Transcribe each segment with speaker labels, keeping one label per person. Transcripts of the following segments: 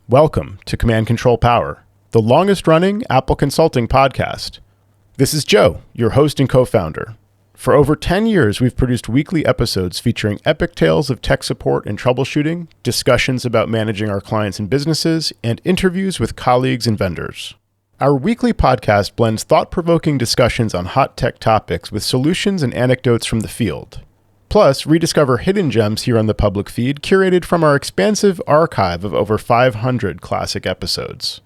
Speaker 1: Welcome to Command Control Power, the longest-running Apple consulting podcast. This is Joe, your host and co-founder. For over 10 years, we've produced weekly episodes featuring epic tales of tech support and troubleshooting, discussions about managing our clients and businesses, and interviews with colleagues and vendors. Our weekly podcast blends thought-provoking discussions on hot tech topics with solutions and anecdotes from the field. Plus, rediscover hidden gems here on the public feed, curated from our expansive archive of over 500 classic episodes.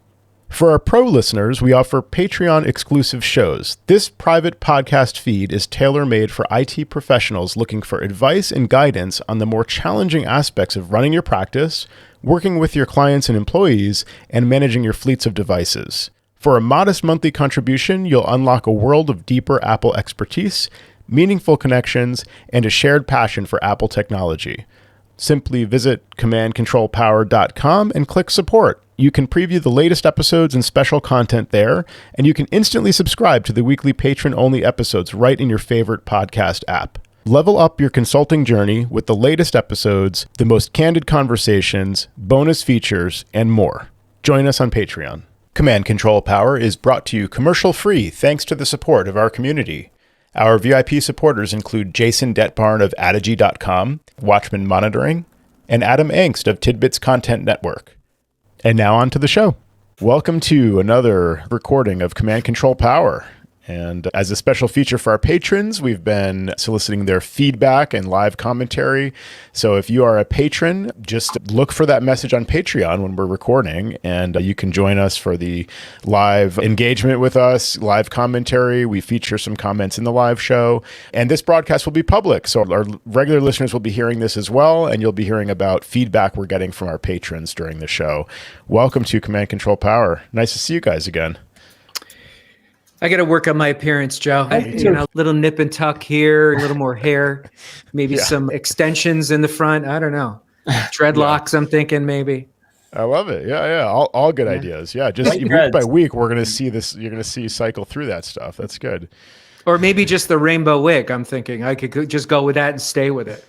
Speaker 1: For our pro listeners, we offer Patreon-exclusive shows. This private podcast feed is tailor-made for IT professionals looking for advice and guidance on the more challenging aspects of running your practice, working with your clients and employees, and managing your fleets of devices. For a modest monthly contribution, you'll unlock a world of deeper Apple expertise, meaningful connections, and a shared passion for Apple technology. Simply visit commandcontrolpower.com and click support. You can preview the latest episodes and special content there, and you can instantly subscribe to the weekly patron-only episodes right in your favorite podcast app. Level up your consulting journey with the latest episodes, the most candid conversations, bonus features, and more. Join us on Patreon. Command Control Power is brought to you commercial-free thanks to the support of our community. Our VIP supporters include Jason Detbarn of Adigy.com, Watchman Monitoring, and Adam Angst of Tidbits Content Network. And now on to the show. Welcome to another recording of Command Control Power. And as a special feature for our patrons, we've been soliciting their feedback and live commentary. So if you are a patron, just look for that message on Patreon when we're recording, and you can join us for the live engagement with us, live commentary. We feature some comments in the live show, and this broadcast will be public. So our regular listeners will be hearing this as well, and you'll be hearing about feedback we're getting from our patrons during the show. Welcome to Command Control Power. Nice to see you guys again.
Speaker 2: I got to work on my appearance, Joe. Little nip and tuck here, a little more hair, maybe some extensions in the front. I don't know. Dreadlocks, I'm thinking maybe.
Speaker 1: I love it. Yeah. All good ideas. Yeah. Just week by week, we're going to see this. You're going to see you cycle through that stuff. That's good.
Speaker 2: Or maybe just the rainbow wig. I'm thinking I could just go with that and stay with it.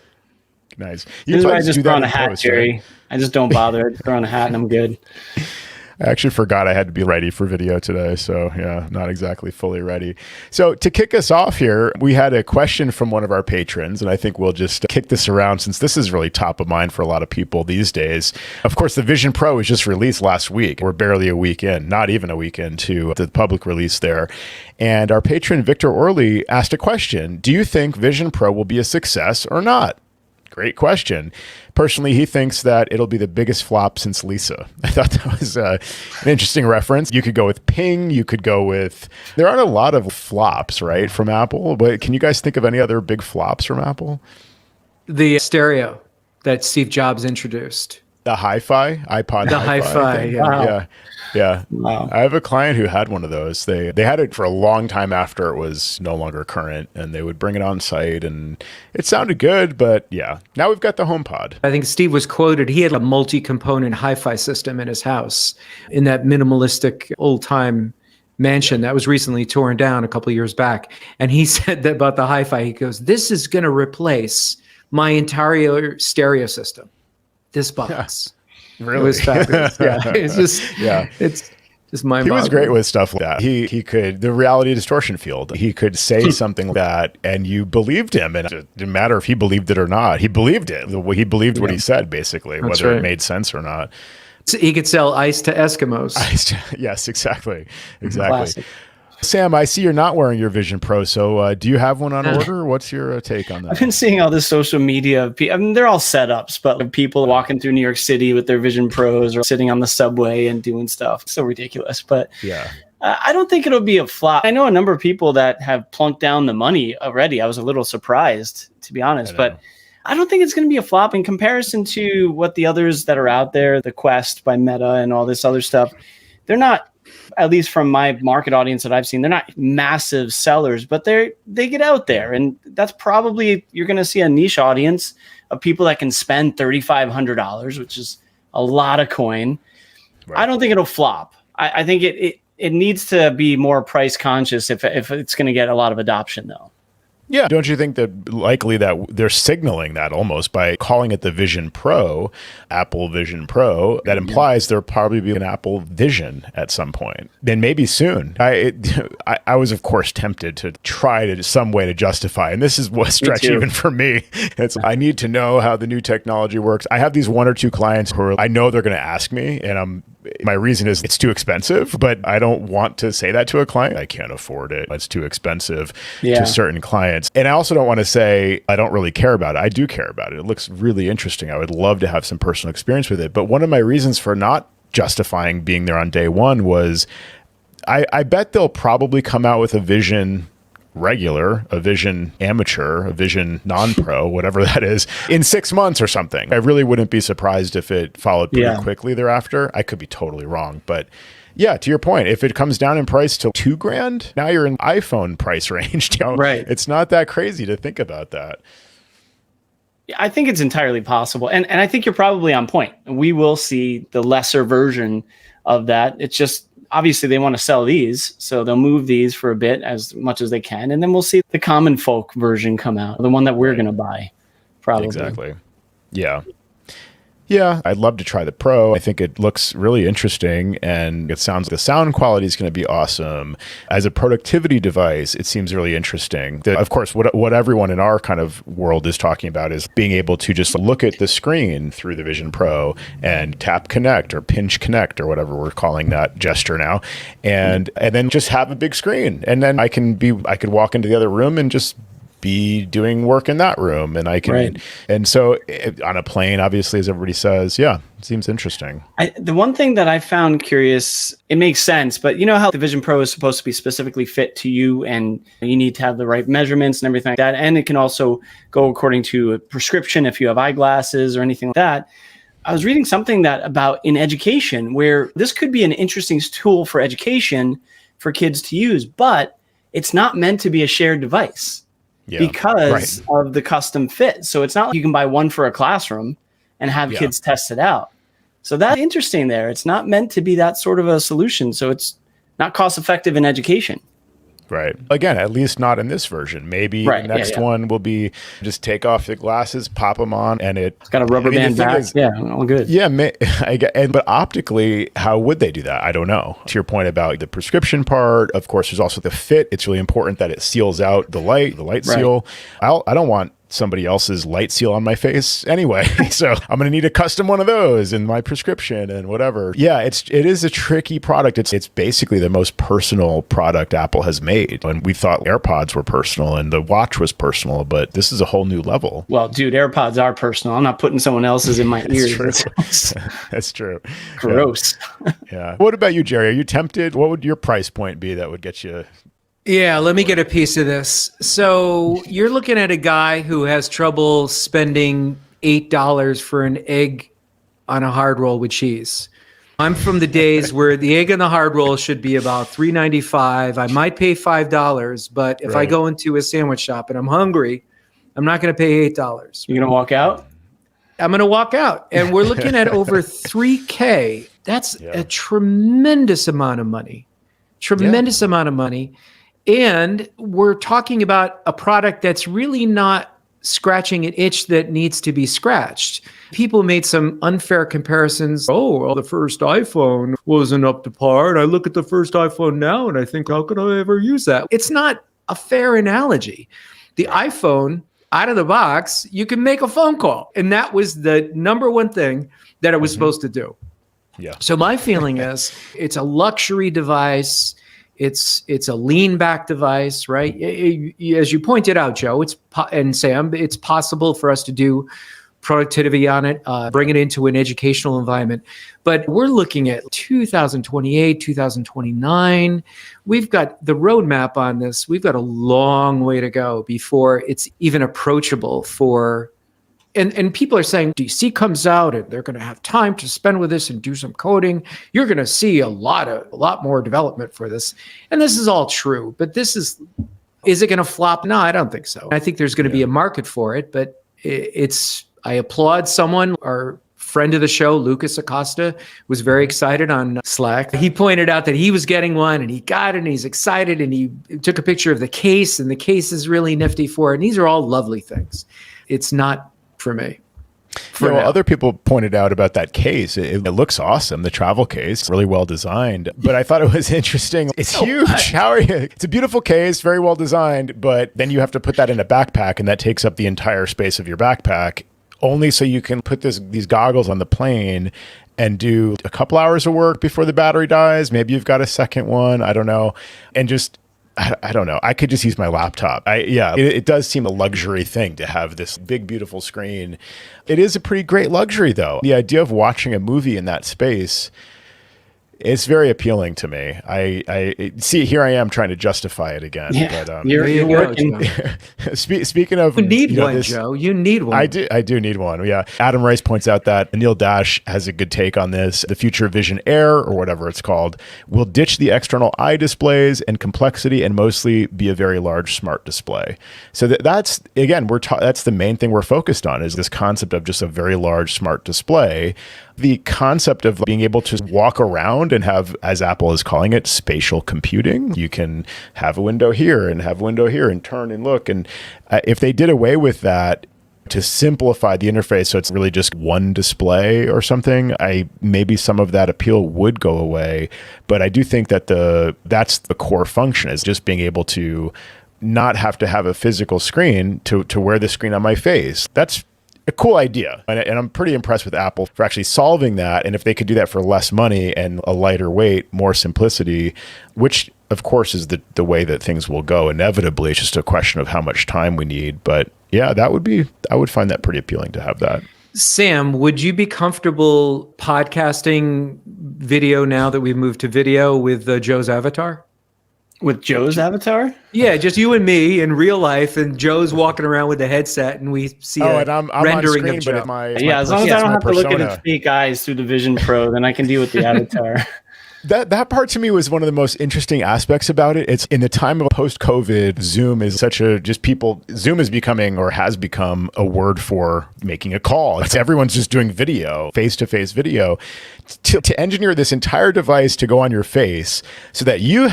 Speaker 1: Nice.
Speaker 3: This is why I just throw on a hat, Jerry. Right? I just don't bother. I just throw on a hat and I'm good.
Speaker 1: I actually forgot I had to be ready for video today. So yeah, not exactly fully ready. So to kick us off here, we had a question from one of our patrons, and I think we'll just kick this around since this is really top of mind for a lot of people these days. Of course, the Vision Pro was just released last week. We're barely a week in, not even a week into the public release there. And our patron, Victor Orley, asked a question. Do you think Vision Pro will be a success or not? Great question. Personally, he thinks that it'll be the biggest flop since Lisa. I thought that was an interesting reference. You could go with Ping. You could go with... There aren't a lot of flops, right, from Apple. But can you guys think of any other big flops from Apple?
Speaker 2: The stereo that Steve Jobs introduced.
Speaker 1: The hi-fi? iPod
Speaker 2: the hi-fi,
Speaker 1: yeah. Wow. Yeah. Wow. I have a client who had one of those. They had it for a long time after it was no longer current, and they would bring it on site, and it sounded good, but yeah. Now we've got the HomePod.
Speaker 2: I think Steve was quoted, he had a multi-component hi-fi system in his house in that minimalistic old-time mansion that was recently torn down a couple of years back. And he said that about the hi-fi, he goes, this is going to replace my entire stereo system. This box.
Speaker 1: Really?
Speaker 2: It was fabulous. Yeah. It's just, it's just mind-boggling.
Speaker 1: He was great with stuff like that. He could, the reality distortion field, he could say something like that and you believed him. And it didn't matter if he believed it or not. He believed it. He believed what he said, basically,
Speaker 2: That's
Speaker 1: whether
Speaker 2: right.
Speaker 1: it made sense or not.
Speaker 2: He could sell ice to Eskimos.
Speaker 1: Yes, exactly. Exactly.
Speaker 3: Classic.
Speaker 1: Sam, I see you're not wearing your Vision Pro, so do you have one on order? What's your take on that?
Speaker 3: I've been seeing all this social media. I mean, they're all setups, but people walking through New York City with their Vision Pros or sitting on the subway and doing stuff. So ridiculous. But
Speaker 1: yeah,
Speaker 3: I don't think it'll be a flop. I know a number of people that have plunked down the money already. I was a little surprised, to be honest, but I don't think it's going to be a flop in comparison to what the others that are out there, the Quest by Meta and all this other stuff. They're not, at least from my market audience that I've seen, they're not massive sellers, but they get out there. And that's probably, you're going to see a niche audience of people that can spend $3,500, which is a lot of coin. Right. I don't think it'll flop. I think it needs to be more price conscious if it's going to get a lot of adoption, though.
Speaker 1: Yeah. Don't you think that likely that they're signaling that almost by calling it the Vision Pro, Apple Vision Pro, that implies there'll probably be an Apple Vision at some point. Then maybe soon. I was, of course, tempted to try to some way to justify, and this is what stretch even for me. I need to know how the new technology works. I have these one or two clients who I know they're going to ask me, and my reason is it's too expensive, but I don't want to say that to a client. I can't afford it. It's too expensive to certain clients. And I also don't want to say I don't really care about it. I do care about it. It looks really interesting. I would love to have some personal experience with it. But one of my reasons for not justifying being there on day one was I bet they'll probably come out with a Vision regular, a Vision amateur, a Vision non-pro, whatever that is, in 6 months or something. I really wouldn't be surprised if it followed pretty quickly thereafter. I could be totally wrong, but yeah, to your point, if it comes down in price to $2,000, now you're in iPhone price range.
Speaker 2: Right.
Speaker 1: It's not that crazy to think about that.
Speaker 3: I think it's entirely possible. And I think you're probably on point. We will see the lesser version of that. It's just, obviously they want to sell these, so they'll move these for a bit as much as they can. And then we'll see the common folk version come out, the one that we're going to buy, probably.
Speaker 1: Exactly. Yeah. Yeah, I'd love to try the Pro. I think it looks really interesting, and it sounds like the sound quality is going to be awesome. As a productivity device, it seems really interesting. Of course, what everyone in our kind of world is talking about is being able to just look at the screen through the Vision Pro and tap connect or pinch connect or whatever we're calling that gesture now, and then just have a big screen. And then I could walk into the other room and just be doing work in that room, and I can, and so on a plane, obviously, as everybody says, it seems interesting.
Speaker 3: The one thing that I found curious, it makes sense, but you know how the Vision Pro is supposed to be specifically fit to you, and you need to have the right measurements and everything like that, and it can also go according to a prescription if you have eyeglasses or anything like that. I was reading something about in education where this could be an interesting tool for education for kids to use, but it's not meant to be a shared device. Because of the custom fit. So it's not like you can buy one for a classroom and have kids test it out. So that's interesting there. It's not meant to be that sort of a solution. So it's not cost effective in education.
Speaker 1: Right. Again, at least not in this version. Maybe the next one will be just take off the glasses, pop them on, and it's
Speaker 3: got a rubber band back. All good.
Speaker 1: Yeah, but optically, how would they do that? I don't know. To your point about the prescription part, of course, there's also the fit. It's really important that it seals out the light seal. I don't want somebody else's light seal on my face anyway. So I'm going to need a custom one of those in my prescription and whatever. Yeah, it is a tricky product. It's basically the most personal product Apple has made. And we thought AirPods were personal and the watch was personal, but this is a whole new level.
Speaker 3: Well, dude, AirPods are personal. I'm not putting someone else's in my ears.
Speaker 1: That's true.
Speaker 3: Gross.
Speaker 1: Yeah. What about you, Jerry? Are you tempted? What would your price point be that would get you?
Speaker 2: Yeah, let me get a piece of this. So you're looking at a guy who has trouble spending $8 for an egg on a hard roll with cheese. I'm from the days where the egg and the hard roll should be about $3.95. I might pay $5, but if I go into a sandwich shop and I'm hungry, I'm not going to pay $8.
Speaker 3: You're going to walk out?
Speaker 2: I'm going to walk out. And we're looking at over $3,000. That's a tremendous amount of money. Amount of money. And we're talking about a product that's really not scratching an itch that needs to be scratched. People made some unfair comparisons. Oh, well, the first iPhone wasn't up to par. And I look at the first iPhone now and I think, how could I ever use that? It's not a fair analogy. The iPhone, out of the box, you can make a phone call. And that was the number one thing that it was supposed to do.
Speaker 1: Yeah.
Speaker 2: So my feeling is it's a luxury device. It's a lean back device, right? As you pointed out, Joe, and Sam, it's possible for us to do productivity on it, bring it into an educational environment. But we're looking at 2028, 2029. We've got the roadmap on this. We've got a long way to go before it's even approachable for. And people are saying DC comes out and they're going to have time to spend with this and do some coding. You're going to see a lot more development for this. And this is all true. But is it going to flop? No, I don't think so. I think there's going to be a market for it. But I applaud someone or friend of the show, Lucas Acosta, was very excited on Slack. He pointed out that he was getting one and he got it and he's excited and he took a picture of the case and the case is really nifty for it. And these are all lovely things. It's not for me.
Speaker 1: Well, other people pointed out about that case. It looks awesome. The travel case, really well designed. But I thought it was interesting. It's huge. How are you? It's a beautiful case, very well designed. But then you have to put that in a backpack, and that takes up the entire space of your backpack, only so you can put these goggles on the plane and do a couple hours of work before the battery dies. Maybe you've got a second one. I don't know. And just, I don't know. I could just use my laptop. It does seem a luxury thing to have this big, beautiful screen. It is a pretty great luxury, though. The idea of watching a movie in that space, it's very appealing to me. I see. Here I am trying to justify it again.
Speaker 3: Yeah,
Speaker 1: but,
Speaker 3: you're working.
Speaker 1: Speaking of,
Speaker 2: you need one, Joe. You need one.
Speaker 1: I do need one. Yeah. Adam Rice points out that Anil Dash has a good take on this. The Future Vision Air, or whatever it's called, will ditch the external eye displays and complexity and mostly be a very large smart display. So that's again, that's the main thing we're focused on, is this concept of just a very large smart display. The concept of being able to walk around and have, as Apple is calling it, spatial computing. You can have a window here and have a window here and turn and look. And if they did away with that to simplify the interface so it's really just one display or something, maybe some of that appeal would go away. But I do think that that's the core function, is just being able to not have to have a physical screen to wear the screen on my face. That's a cool idea. And I'm pretty impressed with Apple for actually solving that. And if they could do that for less money and a lighter weight, more simplicity, which of course is the way that things will go inevitably. It's just a question of how much time we need. But yeah, I would find that pretty appealing to have that.
Speaker 2: Sam, would you be comfortable podcasting video now that we've moved to video with Joe's avatar?
Speaker 3: With Joe's avatar?
Speaker 2: Yeah, just you and me in real life, and Joe's walking around with the headset, and we see
Speaker 1: and I'm
Speaker 2: rendering
Speaker 1: on screen,
Speaker 2: of Joe.
Speaker 3: As long as I don't have to look at his fake eyes through the Vision Pro, then I can deal with the avatar.
Speaker 1: That part to me was one of the most interesting aspects about it. It's in the time of post-COVID, Zoom is Zoom is becoming, or has become, a word for making a call. Everyone's just doing video, face-to-face video. To engineer this entire device to go on your face so that you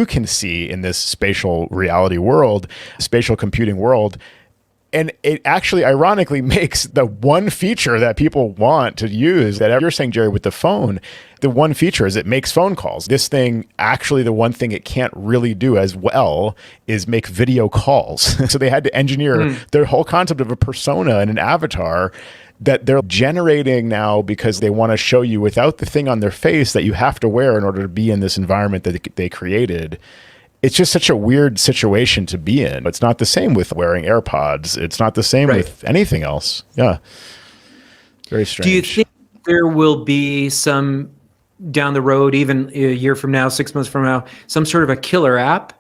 Speaker 1: can see in this spatial reality world, spatial computing world. And it actually ironically makes the one feature that people want to use, that you're saying, Jerry, with the phone, the one feature is it makes phone calls. This thing, actually, the one thing it can't really do as well is make video calls. So they had to engineer their whole concept of a persona and an avatar that they're generating now, because they want to show you without the thing on their face that you have to wear in order to be in this environment that they created. It's just such a weird situation to be in. It's not the same with wearing AirPods. It's not the same with anything else. Yeah. Very strange.
Speaker 2: Do you think there will be some down the road, even a year from now, 6 months from now, some sort of a killer app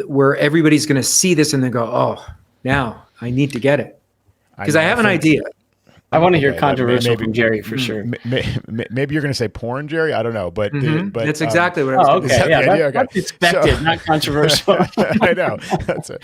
Speaker 2: where everybody's going to see this and they go, oh, now I need to get it? Because I have an idea.
Speaker 3: I want to hear controversial from Jerry for sure.
Speaker 1: Maybe you're going to say porn, Jerry. I don't know, but
Speaker 2: that's exactly what I was going to say.
Speaker 3: That's expected, not controversial.
Speaker 1: I know. That's it.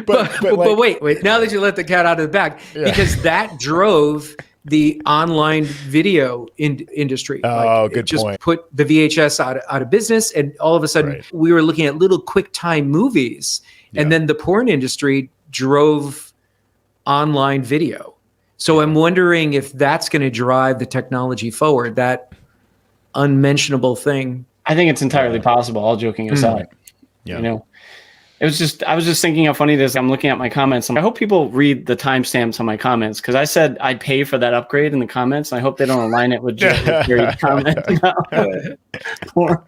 Speaker 2: But wait. Now that you let the cat out of the bag, because that drove the online video industry.
Speaker 1: Oh, good
Speaker 2: just
Speaker 1: point.
Speaker 2: Put the VHS out of business, and all of a sudden we were looking at little QuickTime movies, and then the porn industry drove online video. So I'm wondering if that's going to drive the technology forward, that unmentionable thing.
Speaker 3: I think it's entirely possible, all joking aside.
Speaker 1: Yeah.
Speaker 3: You know, I was just thinking how funny it is. I'm looking at my comments. I hope people read the timestamps on my comments, because I said I'd pay for that upgrade in the comments. And I hope they don't align it with Jerry's comment about porn.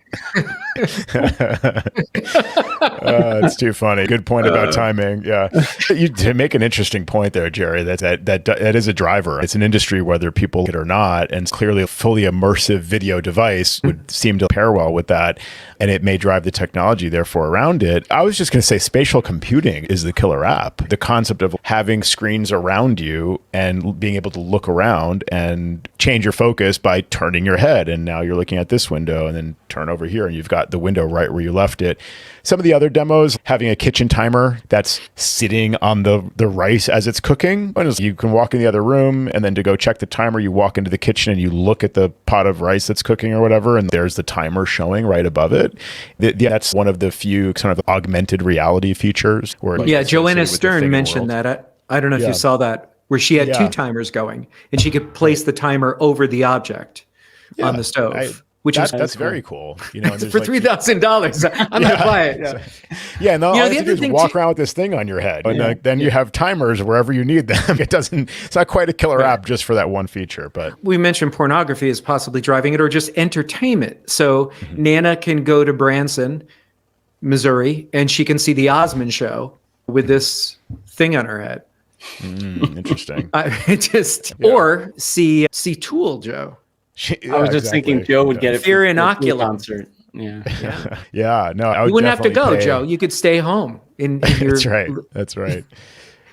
Speaker 1: It's too funny. Good point about timing. Yeah, to make an interesting point there, Jerry. That is a driver. It's an industry, whether people get it or not, and clearly a fully immersive video device would seem to pair well with that, and it may drive the technology therefore around it. I was just going to say, spatial computing is the killer app. The concept of having screens around you and being able to look around and change your focus by turning your head, and now you're looking at this window. window and then turn over here and you've got the window right where you left it. Some of the other demos, having a kitchen timer that's sitting on the rice as it's cooking. You can walk in the other room and then to go check the timer, you walk into the kitchen and you look at the pot of rice that's cooking or whatever, and there's the timer showing right above it. That's one of the few kind of augmented reality features.
Speaker 2: Joanna Stern mentioned that. I don't know if you saw that, where she had two timers going and she could place the timer over the object on the stove. That's very cool. You know, for $3,000, I'm gonna buy it.
Speaker 1: Yeah, no, all you have to do is walk around with this thing on your head, and then you have timers wherever you need them. It's not quite a killer app just for that one feature. But
Speaker 2: we mentioned pornography as possibly driving it, or just entertainment. So Nana can go to Branson, Missouri, and she can see the Osmond Show with this thing on her head.
Speaker 1: Interesting.
Speaker 2: Or see Tool, Joe.
Speaker 3: I was just thinking Joe would get it
Speaker 2: for an Inoculum
Speaker 3: concert. Yeah.
Speaker 1: No,
Speaker 2: you wouldn't have to go, Joe. You could stay home in your.
Speaker 1: That's right.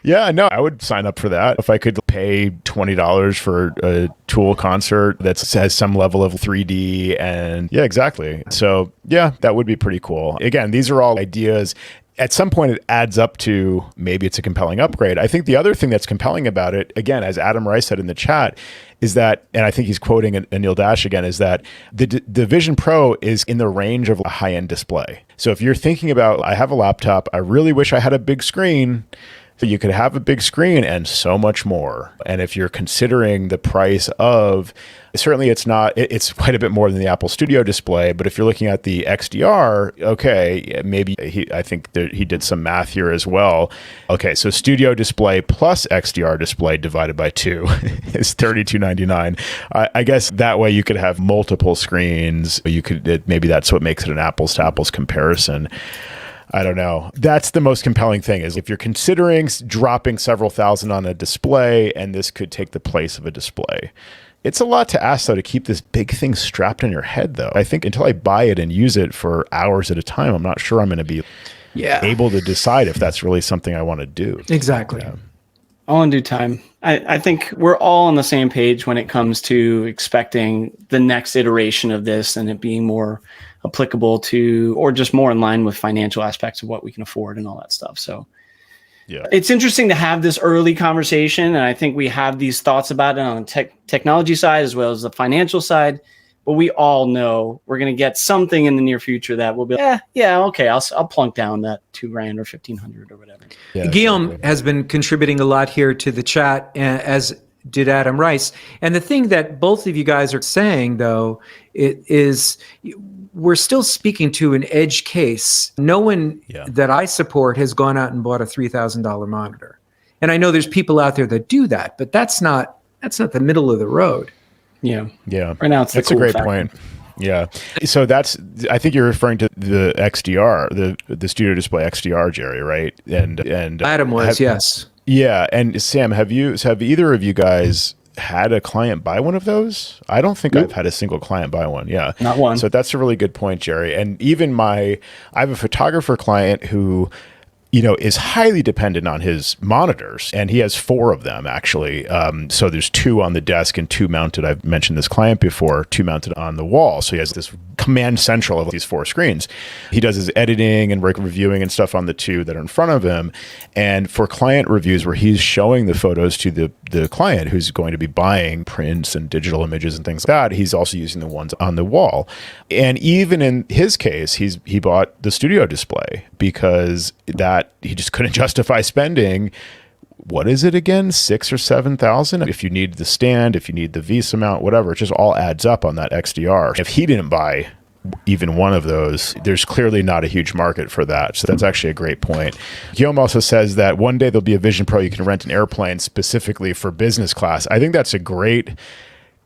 Speaker 1: Yeah, no, I would sign up for that. If I could pay $20 for a Tool concert that has some level of 3D and exactly. So that would be pretty cool. Again, these are all ideas. At some point, it adds up to maybe it's a compelling upgrade. I think the other thing that's compelling about it, again, as Adam Rice said in the chat, is that, and I think he's quoting Anil Dash again, is that the Vision Pro is in the range of a high-end display. So if you're thinking about, I have a laptop, I really wish I had a big screen, you could have a big screen and so much more. And if you're considering the price of, certainly it's quite a bit more than the Apple Studio display, but if you're looking at the XDR, okay, maybe I think that he did some math here as well. Okay, so Studio display plus XDR display divided by 2 is $32.99. I guess that way you could have multiple screens. Maybe that's what makes it an apples to apples comparison. I don't know. That's the most compelling thing, is if you're considering dropping several thousand on a display and this could take the place of a display. It's a lot to ask, though, to keep this big thing strapped on your head, though. I think until I buy it and use it for hours at a time, I'm not sure I'm going to be able to decide if that's really something I want to do.
Speaker 2: Exactly.
Speaker 3: All in due time. I think we're all on the same page when it comes to expecting the next iteration of this and it being more applicable to, or just more in line with financial aspects of what we can afford and all that stuff. So it's interesting to have this early conversation. And I think we have these thoughts about it on the technology side as well as the financial side. But we all know we're going to get something in the near future that will be, okay, I'll plunk down that $2,000 or $1,500 or whatever.
Speaker 2: Yeah, Guillaume has been contributing a lot here to the chat, as did Adam Rice. And the thing that both of you guys are saying, though, is we're still speaking to an edge case. No one that I support has gone out and bought a $3,000 monitor. And I know there's people out there that do that, but that's not the middle of the road.
Speaker 3: Yeah.
Speaker 1: Right now, that's a great point. Yeah. So I think you're referring to the XDR, the Studio Display XDR, Jerry, right? And
Speaker 2: Adam was, yes.
Speaker 1: Yeah. And Sam, have either of you guys had a client buy one of those? I don't think I've had a single client buy one. Yeah.
Speaker 3: Not one.
Speaker 1: So that's a really good point, Jerry. And even I have a photographer client who, is highly dependent on his monitors, and he has 4 of them actually. So there's 2 on the desk and 2 mounted. I've mentioned this client before, 2 mounted on the wall. So he has this command central of these 4 screens. He does his editing and reviewing and stuff on the 2 that are in front of him. And for client reviews where he's showing the photos to the client who's going to be buying prints and digital images and things like that, he's also using the ones on the wall. And even in his case, he bought the Studio Display because he just couldn't justify spending, what is it again, $6,000 or $7,000? If you need the stand, if you need the Visa mount, whatever, it just all adds up on that XDR. If he didn't buy even one of those, there's clearly not a huge market for that. So that's actually a great point. Guillaume also says that one day there'll be a Vision Pro you can rent an airplane specifically for business class. I think that's a great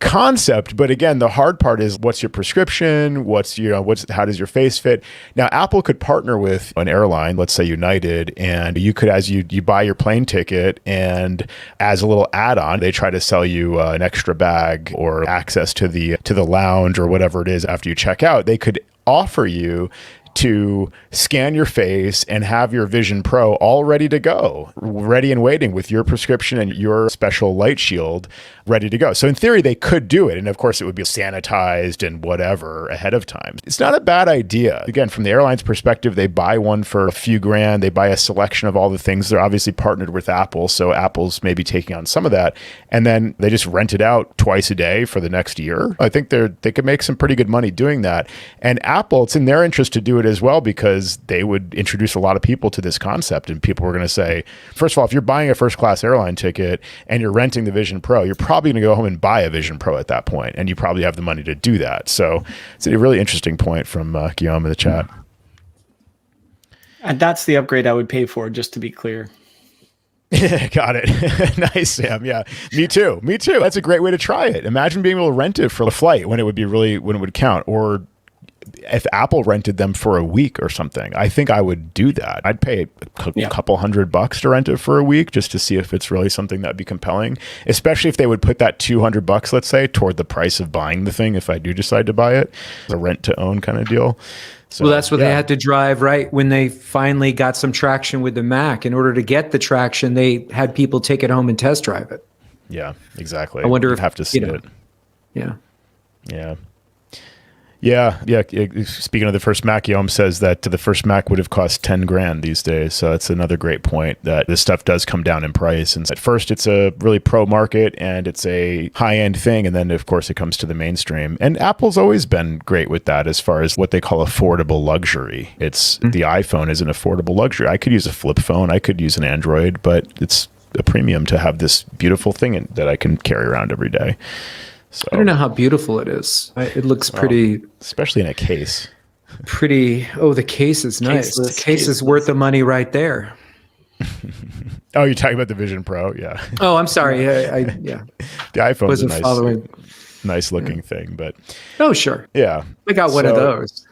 Speaker 1: concept, but again, the hard part is what's your prescription, how does your face fit. Now Apple could partner with an airline, let's say United, and you could, as you buy your plane ticket, and as a little add-on they try to sell you an extra bag or access to the lounge or whatever it is after you check out, they could offer you to scan your face and have your Vision Pro all ready to go, ready and waiting with your prescription and your special light shield ready to go. So in theory, they could do it. And of course, it would be sanitized and whatever ahead of time. It's not a bad idea. Again, from the airline's perspective, they buy one for a few grand. They buy a selection of all the things. They're obviously partnered with Apple. So Apple's maybe taking on some of that. And then they just rent it out twice a day for the next year. I think they could make some pretty good money doing that. And Apple, it's in their interest to do it as well, because they would introduce a lot of people to this concept. And people were going to say, first of all, if you're buying a first class airline ticket and you're renting the Vision Pro, you're probably going to go home and buy a Vision Pro at that point, and you probably have the money to do that. So it's a really interesting point from Guillaume in the chat.
Speaker 3: And that's the upgrade I would pay for, just to be clear.
Speaker 1: Got it. Nice, Sam. Yeah, me too. That's a great way to try it. Imagine being able to rent it for a flight when it would count, or if Apple rented them for a week or something. I think I would do that. I'd pay a couple $100 to rent it for a week just to see if it's really something that'd be compelling, especially if they would put that $200, let's say, toward the price of buying the thing if I do decide to buy it. A rent to own kind of deal. So,
Speaker 2: well, that's what they had to drive, right? When they finally got some traction with the Mac, in order to get the traction, they had people take it home and test drive it.
Speaker 1: Yeah, exactly.
Speaker 2: I wonder
Speaker 1: You'd
Speaker 2: if
Speaker 1: have to see it.
Speaker 2: Yeah.
Speaker 1: Yeah. Speaking of the first Mac, Guillaume says that the first Mac would have cost 10 grand these days. So that's another great point, that this stuff does come down in price. And at first it's a really pro market and it's a high end thing. And then of course it comes to the mainstream. And Apple's always been great with that as far as what they call affordable luxury. It's the iPhone is an affordable luxury. I could use a flip phone. I could use an Android, but it's a premium to have this beautiful thing that I can carry around every day. So,
Speaker 2: I don't know how beautiful it is. It looks pretty,
Speaker 1: especially in a case.
Speaker 2: Pretty. Oh, the case is nice. The case is worth the money right there.
Speaker 1: Oh, you're talking about the Vision Pro, yeah.
Speaker 2: Oh, I'm sorry. Yeah.
Speaker 1: The iPhone is a nice looking thing, but
Speaker 2: oh, sure.
Speaker 1: Yeah,
Speaker 2: I got one of those.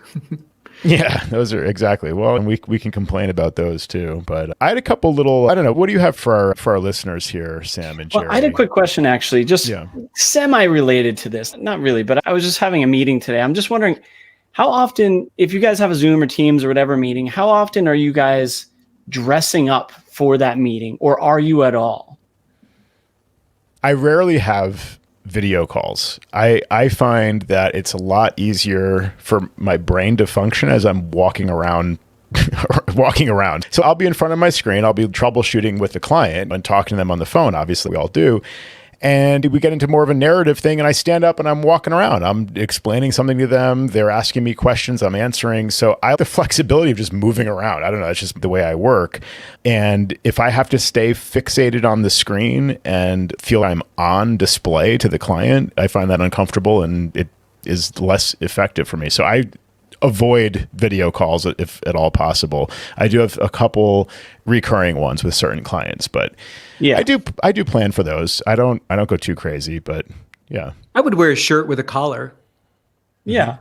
Speaker 1: Yeah, those are exactly. Well, and we can complain about those too. But I had a couple little, I don't know, what do you have for our listeners here, Sam and Jerry?
Speaker 3: Well, I had a quick question, actually, just semi-related to this. Not really, but I was just having a meeting today. I'm just wondering, how often, if you guys have a Zoom or Teams or whatever meeting, how often are you guys dressing up for that meeting, or are you at all?
Speaker 1: I rarely have video calls. I find that it's a lot easier for my brain to function as I'm walking around. So I'll be in front of my screen. I'll be troubleshooting with the client and talking to them on the phone. Obviously, we all do. And we get into more of a narrative thing, and I stand up and I'm walking around. I'm explaining something to them. They're asking me questions. I'm answering. So I have the flexibility of just moving around. I don't know. It's just the way I work. And if I have to stay fixated on the screen and feel I'm on display to the client, I find that uncomfortable and it is less effective for me. So I avoid video calls if at all possible. I do have a couple recurring ones with certain clients, but yeah, I do plan for those. I don't go too crazy, but yeah.
Speaker 2: I would wear a shirt with a collar.
Speaker 3: Yeah.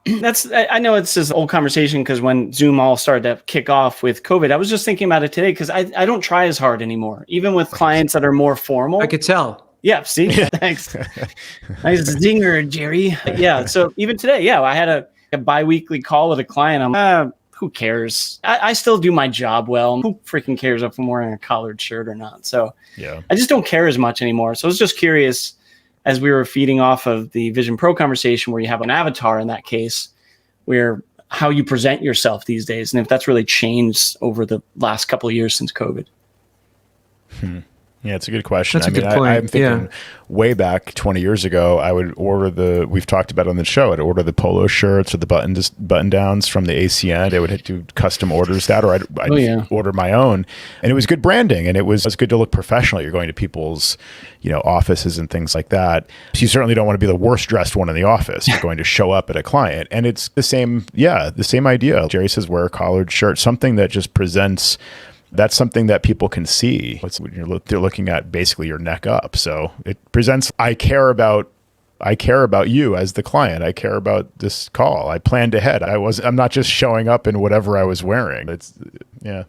Speaker 3: I know it's this old conversation because when Zoom all started to kick off with COVID, I was just thinking about it today because I don't try as hard anymore, even with clients that are more formal.
Speaker 2: I could tell.
Speaker 3: Yeah, see? Thanks. Nice zinger, Jerry. Yeah, so even today, I had a bi-weekly call with a client. I'm who cares? I still do my job well. Who freaking cares if I'm wearing a collared shirt or not? So yeah, I just don't care as much anymore. So I was just curious, as we were feeding off of the Vision Pro conversation, where you have an avatar in that case, where how you present yourself these days, and if that's really changed over the last couple of years since COVID.
Speaker 1: Yeah, it's a good question.
Speaker 2: That's a good point.
Speaker 1: I'm thinking way back 20 years ago, I would order we've talked about on the show, I'd order the polo shirts or the button downs from the ACN. I would do custom orders or I'd order my own. And it was good branding, and it was good to look professional. You're going to people's, offices and things like that. So you certainly don't want to be the worst dressed one in the office. You're going to show up at a client. And it's the same idea. Jerry says wear a collared shirt, something that just presents. That's something that people can see. They're looking at basically your neck up. So it presents, I care about you as the client. I care about this call. I planned ahead. I'm not just showing up in whatever I was wearing.
Speaker 3: Yeah.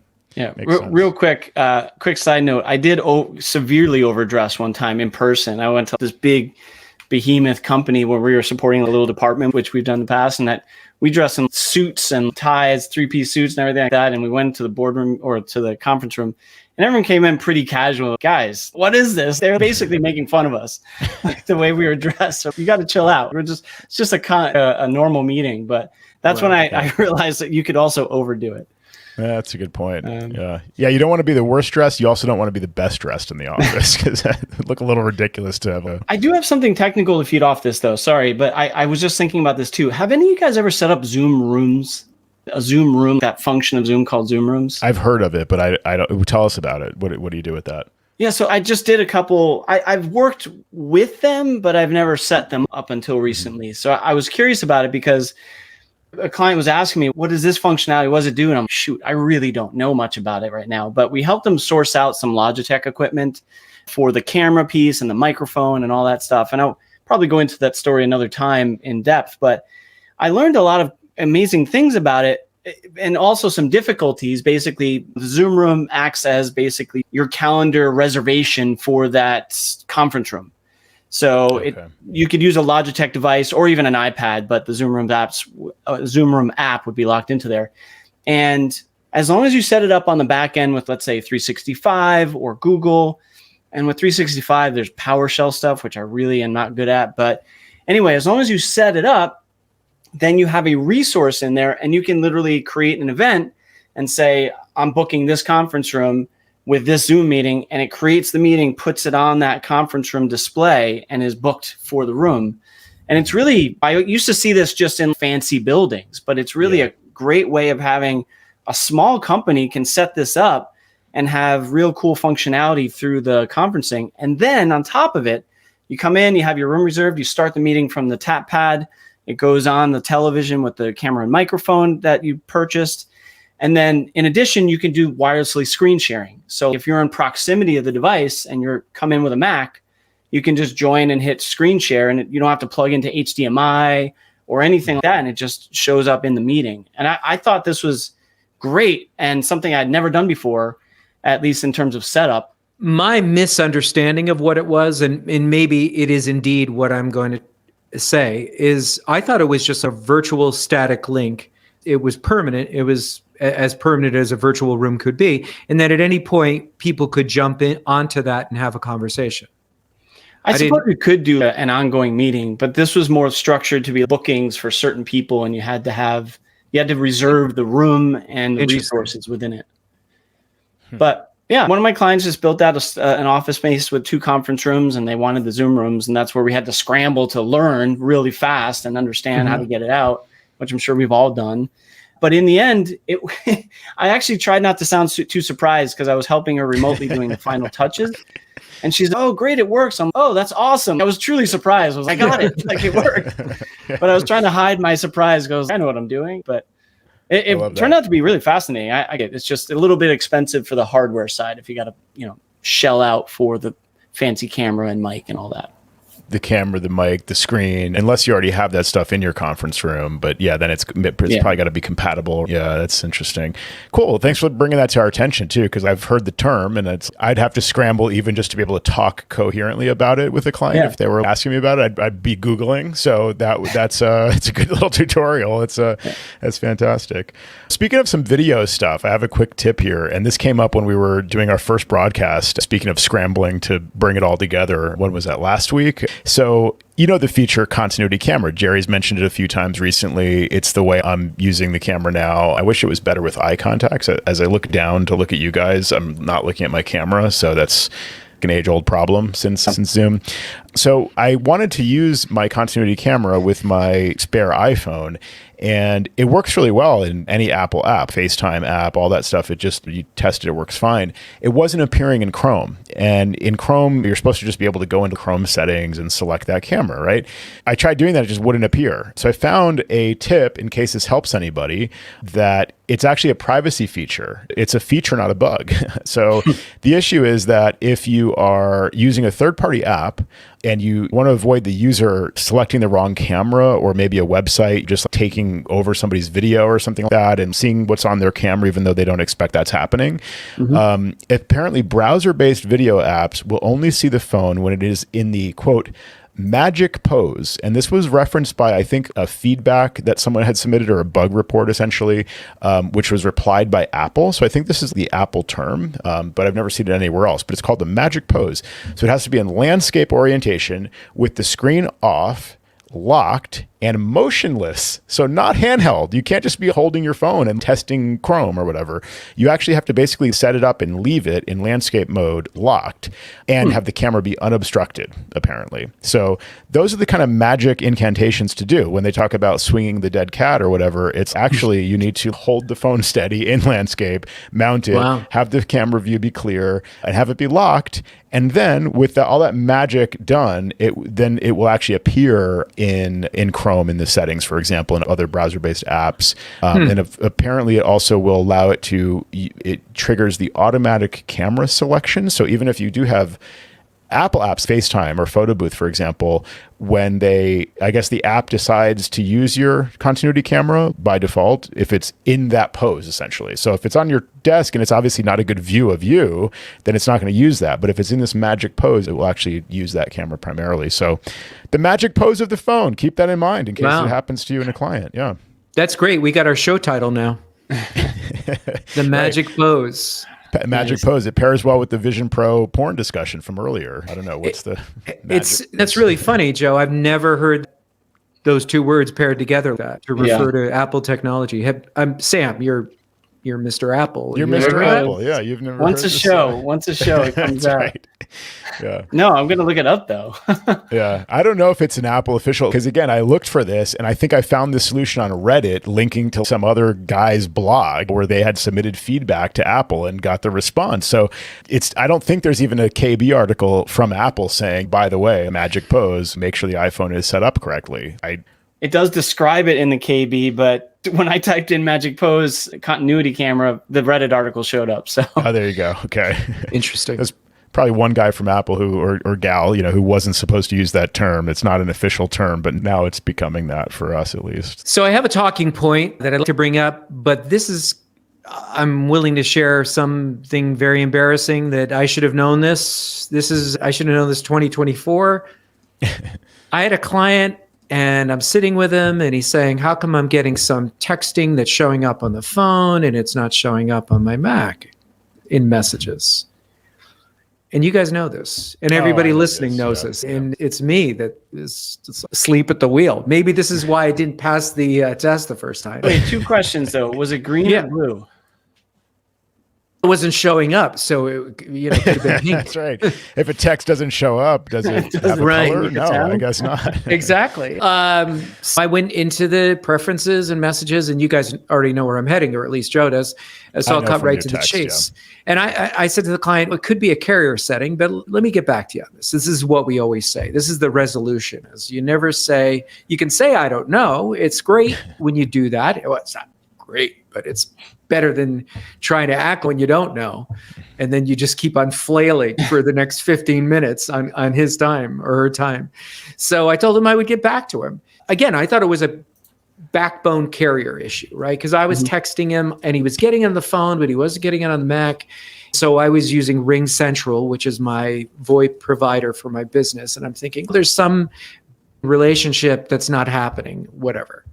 Speaker 3: Real quick side note. I did severely overdress one time in person. I went to this big behemoth company where we were supporting a little department, which we've done in the past. And that we dress in suits and ties, 3-piece suits and everything like that. And we went to the boardroom or to the conference room, and everyone came in pretty casual. Guys, what is this? They're basically making fun of us, like the way we were dressed. So you got to chill out. It's just a normal meeting. But that's when I realized that you could also overdo it.
Speaker 1: Yeah, that's a good point. Yeah. You don't want to be the worst dressed. You also don't want to be the best dressed in the office because it look a little ridiculous to have
Speaker 3: I do have something technical to feed off this, though. Sorry, but I was just thinking about this too. Have any of you guys ever set up Zoom rooms? A Zoom room, that function of Zoom called Zoom rooms?
Speaker 1: I've heard of it, but I don't. Tell us about it. What do you do with that?
Speaker 3: Yeah, so I just did a couple. I've worked with them, but I've never set them up until recently. So I was curious about it because a client was asking me, what is this functionality? What does it do? And I'm shoot, I really don't know much about it right now. But we helped them source out some Logitech equipment for the camera piece and the microphone and all that stuff. And I'll probably go into that story another time in depth. But I learned a lot of amazing things about it and also some difficulties. Basically, the Zoom room acts as basically your calendar reservation for that conference room. So you could use a Logitech device or even an iPad, but the Zoom Room app would be locked into there. And as long as you set it up on the back end with, let's say, 365 or Google, and with 365, there's PowerShell stuff, which I really am not good at. But anyway, as long as you set it up, then you have a resource in there and you can literally create an event and say, I'm booking this conference room with this Zoom meeting, and it creates the meeting, puts it on that conference room display, and is booked for the room. And it's really, I used to see this just in fancy buildings, but it's really a great way of having a small company can set this up and have real cool functionality through the conferencing. And then on top of it, you come in, you have your room reserved, you start the meeting from the tap pad, it goes on the television with the camera and microphone that you purchased. And then in addition, you can do wirelessly screen sharing. So if you're in proximity of the device and you're come in with a Mac, you can just join and hit screen share, and you don't have to plug into HDMI or anything like that. And it just shows up in the meeting. And I thought this was great and something I'd never done before, at least in terms of setup.
Speaker 2: My misunderstanding of what it was, and maybe it is indeed what I'm going to say, is I thought it was just a virtual static link. It was permanent. It was as permanent as a virtual room could be. And that at any point, people could jump in onto that and have a conversation.
Speaker 3: I suppose you could do an ongoing meeting, but this was more structured to be bookings for certain people, and you had to reserve the room and the resources within it. But yeah, one of my clients just built out an office space with 2 conference rooms, and they wanted the Zoom rooms, and that's where we had to scramble to learn really fast and understand how to get it out, which I'm sure we've all done. But in the end, I actually tried not to sound too surprised because I was helping her remotely doing the final touches. And she's, oh, great, it works. Oh, that's awesome. I was truly surprised. I was like, I got it. Like, it worked. But I was trying to hide my surprise because I know what I'm doing. But it turned out to be really fascinating. I get it. It's just a little bit expensive for the hardware side if you got to, shell out for the fancy camera and mic and all that.
Speaker 1: The camera, the mic, the screen, unless you already have that stuff in your conference room. But yeah, then it's probably got to be compatible. Yeah, that's interesting. Cool. Thanks for bringing that to our attention too, because I've heard the term, and I'd have to scramble even just to be able to talk coherently about it with a client. If they were asking me about it, I'd be Googling. So that's it's a good little tutorial. That's fantastic. Speaking of some video stuff, I have a quick tip here, and this came up when we were doing our first broadcast. Speaking of scrambling to bring it all together, when was that, last week? So, the feature continuity camera. Jerry's mentioned it a few times recently. It's the way I'm using the camera now. I wish it was better with eye contact. As I look down to look at you guys, I'm not looking at my camera. So that's an age-old problem since Zoom. So I wanted to use my continuity camera with my spare iPhone, and it works really well in any Apple app, FaceTime app, all that stuff. You test it works fine. It wasn't appearing in Chrome. And in Chrome, you're supposed to just be able to go into Chrome settings and select that camera, right? I tried doing that, it just wouldn't appear. So I found a tip, in case this helps anybody, that it's actually a privacy feature. It's a feature, not a bug. So the issue is that if you are using a third-party app and you want to avoid the user selecting the wrong camera, or maybe a website just taking over somebody's video or something like that and seeing what's on their camera, even though they don't expect that's happening. Apparently, browser-based video apps will only see the phone when it is in the, quote, magic pose. And this was referenced by, I think, a feedback that someone had submitted, or a bug report essentially, which was replied by Apple. So I think this is the Apple term, but I've never seen it anywhere else. But it's called the magic pose. So it has to be in landscape orientation with the screen off, locked, and motionless. So not handheld. You can't just be holding your phone and testing Chrome or whatever. You actually have to basically set it up and leave it in landscape mode locked and have the camera be unobstructed, apparently. So those are the kind of magic incantations to do. When they talk about swinging the dead cat or whatever, it's actually you need to hold the phone steady in landscape, mount it, have the camera view be clear, and have it be locked. And then with all that magic done, it will actually appear in Chrome in the settings, for example, and other browser-based apps. And apparently it also will allow it triggers the automatic camera selection. So even if you do have Apple apps, FaceTime or Photo Booth, for example, when the app decides to use your continuity camera by default, if it's in that pose, essentially. So if it's on your desk and it's obviously not a good view of you, then it's not going to use that. But if it's in this magic pose, it will actually use that camera primarily. So the magic pose of the phone, keep that in mind in case it happens to you and a client. Yeah.
Speaker 2: That's great. We got our show title now. The magic pose.
Speaker 1: Magic pose. It pairs well with the Vision Pro porn discussion from earlier. I don't know. What's
Speaker 2: that's really funny, Joe. I've never heard those two words paired together to refer to Apple technology. Sam, you're Mr. Apple.
Speaker 1: You're Mr. Apple. Yeah, you've never.
Speaker 3: Once a show, it comes out. Right.
Speaker 1: Yeah.
Speaker 3: No, I'm going to look it up though.
Speaker 1: Yeah, I don't know if it's an Apple official, because again, I looked for this and I think I found this solution on Reddit linking to some other guy's blog where they had submitted feedback to Apple and got the response. So I don't think there's even a KB article from Apple saying, by the way, magic pose, make sure the iPhone is set up correctly.
Speaker 3: It does describe it in the KB, but when I typed in magic pose continuity camera, the Reddit article showed up. So
Speaker 1: there you go. Okay.
Speaker 2: Interesting.
Speaker 1: There's probably one guy from Apple or gal, who wasn't supposed to use that term. It's not an official term, but now it's becoming that for us at least.
Speaker 2: So I have a talking point that I'd like to bring up, but I'm willing to share something very embarrassing that I should have known this. I should have known this 2024. I had a client and I'm sitting with him and he's saying, how come I'm getting some texting that's showing up on the phone and it's not showing up on my Mac in messages? And you guys know this, and everybody listening knows this. And it's me that is asleep at the wheel. Maybe this is why I didn't pass the test the first time.
Speaker 3: Wait, 2 questions though. Was it green or blue?
Speaker 2: It wasn't showing up, so it could have been pink.
Speaker 1: That's right. If a text doesn't show up, does it have a color? No, I guess not.
Speaker 2: Exactly. So I went into the preferences and messages, and you guys already know where I'm heading, or at least Joe does. So I'll cut right to the chase. Yeah. And I said to the client, it could be a carrier setting, but let me get back to you on this. This is what we always say. This is the resolution. Is you never say, you can say, I don't know. It's great when you do that. Well, it's not great, but it's better than trying to act when you don't know. And then you just keep on flailing for the next 15 minutes on his time or her time. So I told him I would get back to him. Again, I thought it was a backbone carrier issue, right? Because I was texting him and he was getting on the phone, but he wasn't getting it on the Mac. So I was using Ring Central, which is my VoIP provider for my business. And I'm thinking, there's some relationship that's not happening, whatever.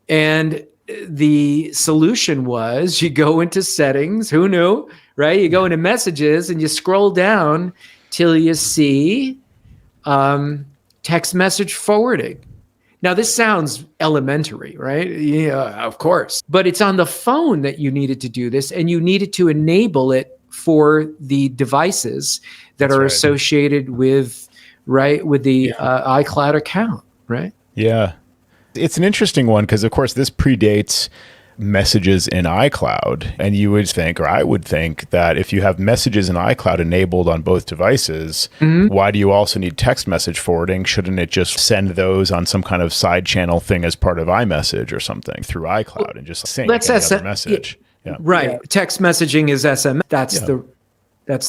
Speaker 2: And the solution was you go into settings, who knew, right? You go into messages and you scroll down till you see text message forwarding. Now, this sounds elementary, right? Yeah, of course. But it's on the phone that you needed to do this, and you needed to enable it for the devices that are associated with the iCloud account, right?
Speaker 1: Yeah. It's an interesting one because, of course, this predates messages in iCloud. And you would think, or I would think, that if you have messages in iCloud enabled on both devices, why do you also need text message forwarding? Shouldn't it just send those on some kind of side channel thing as part of iMessage or something through iCloud and just sync any other message?
Speaker 2: Yeah. Right. Yeah. Text messaging is SMS. That's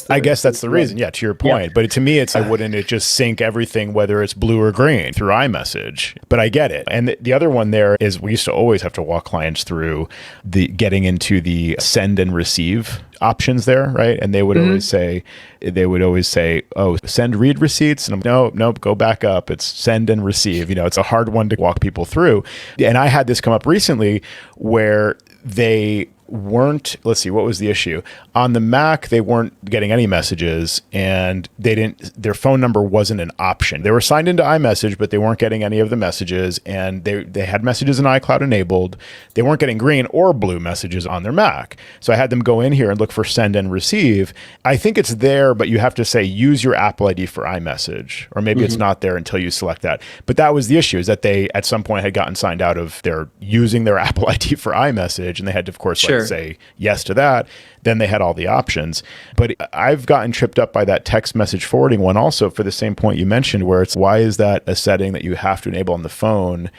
Speaker 1: I guess that's the reason. Yeah, to your point. Yeah. But to me, wouldn't it just sync everything, whether it's blue or green, through iMessage? But I get it. And the other one there is we used to always have to walk clients through the getting into the send and receive options there, right? And they would always say, oh, send read receipts. And I'm nope, go back up. It's send and receive. It's a hard one to walk people through. And I had this come up recently where they weren't, let's see, what was the issue? On the Mac, they weren't getting any messages, and their phone number wasn't an option. They were signed into iMessage, but they weren't getting any of the messages, and they had messages in iCloud enabled. They weren't getting green or blue messages on their Mac. So I had them go in here and look for send and receive. I think it's there, but you have to say, use your Apple ID for iMessage, or maybe it's not there until you select that. But that was the issue, is that they, at some point, had gotten signed out of using their Apple ID for iMessage, and they had to, of course, say yes to that. Then they had all the options. But I've gotten tripped up by that text message forwarding one also, for the same point you mentioned, where it's, why is that a setting that you have to enable on the phone?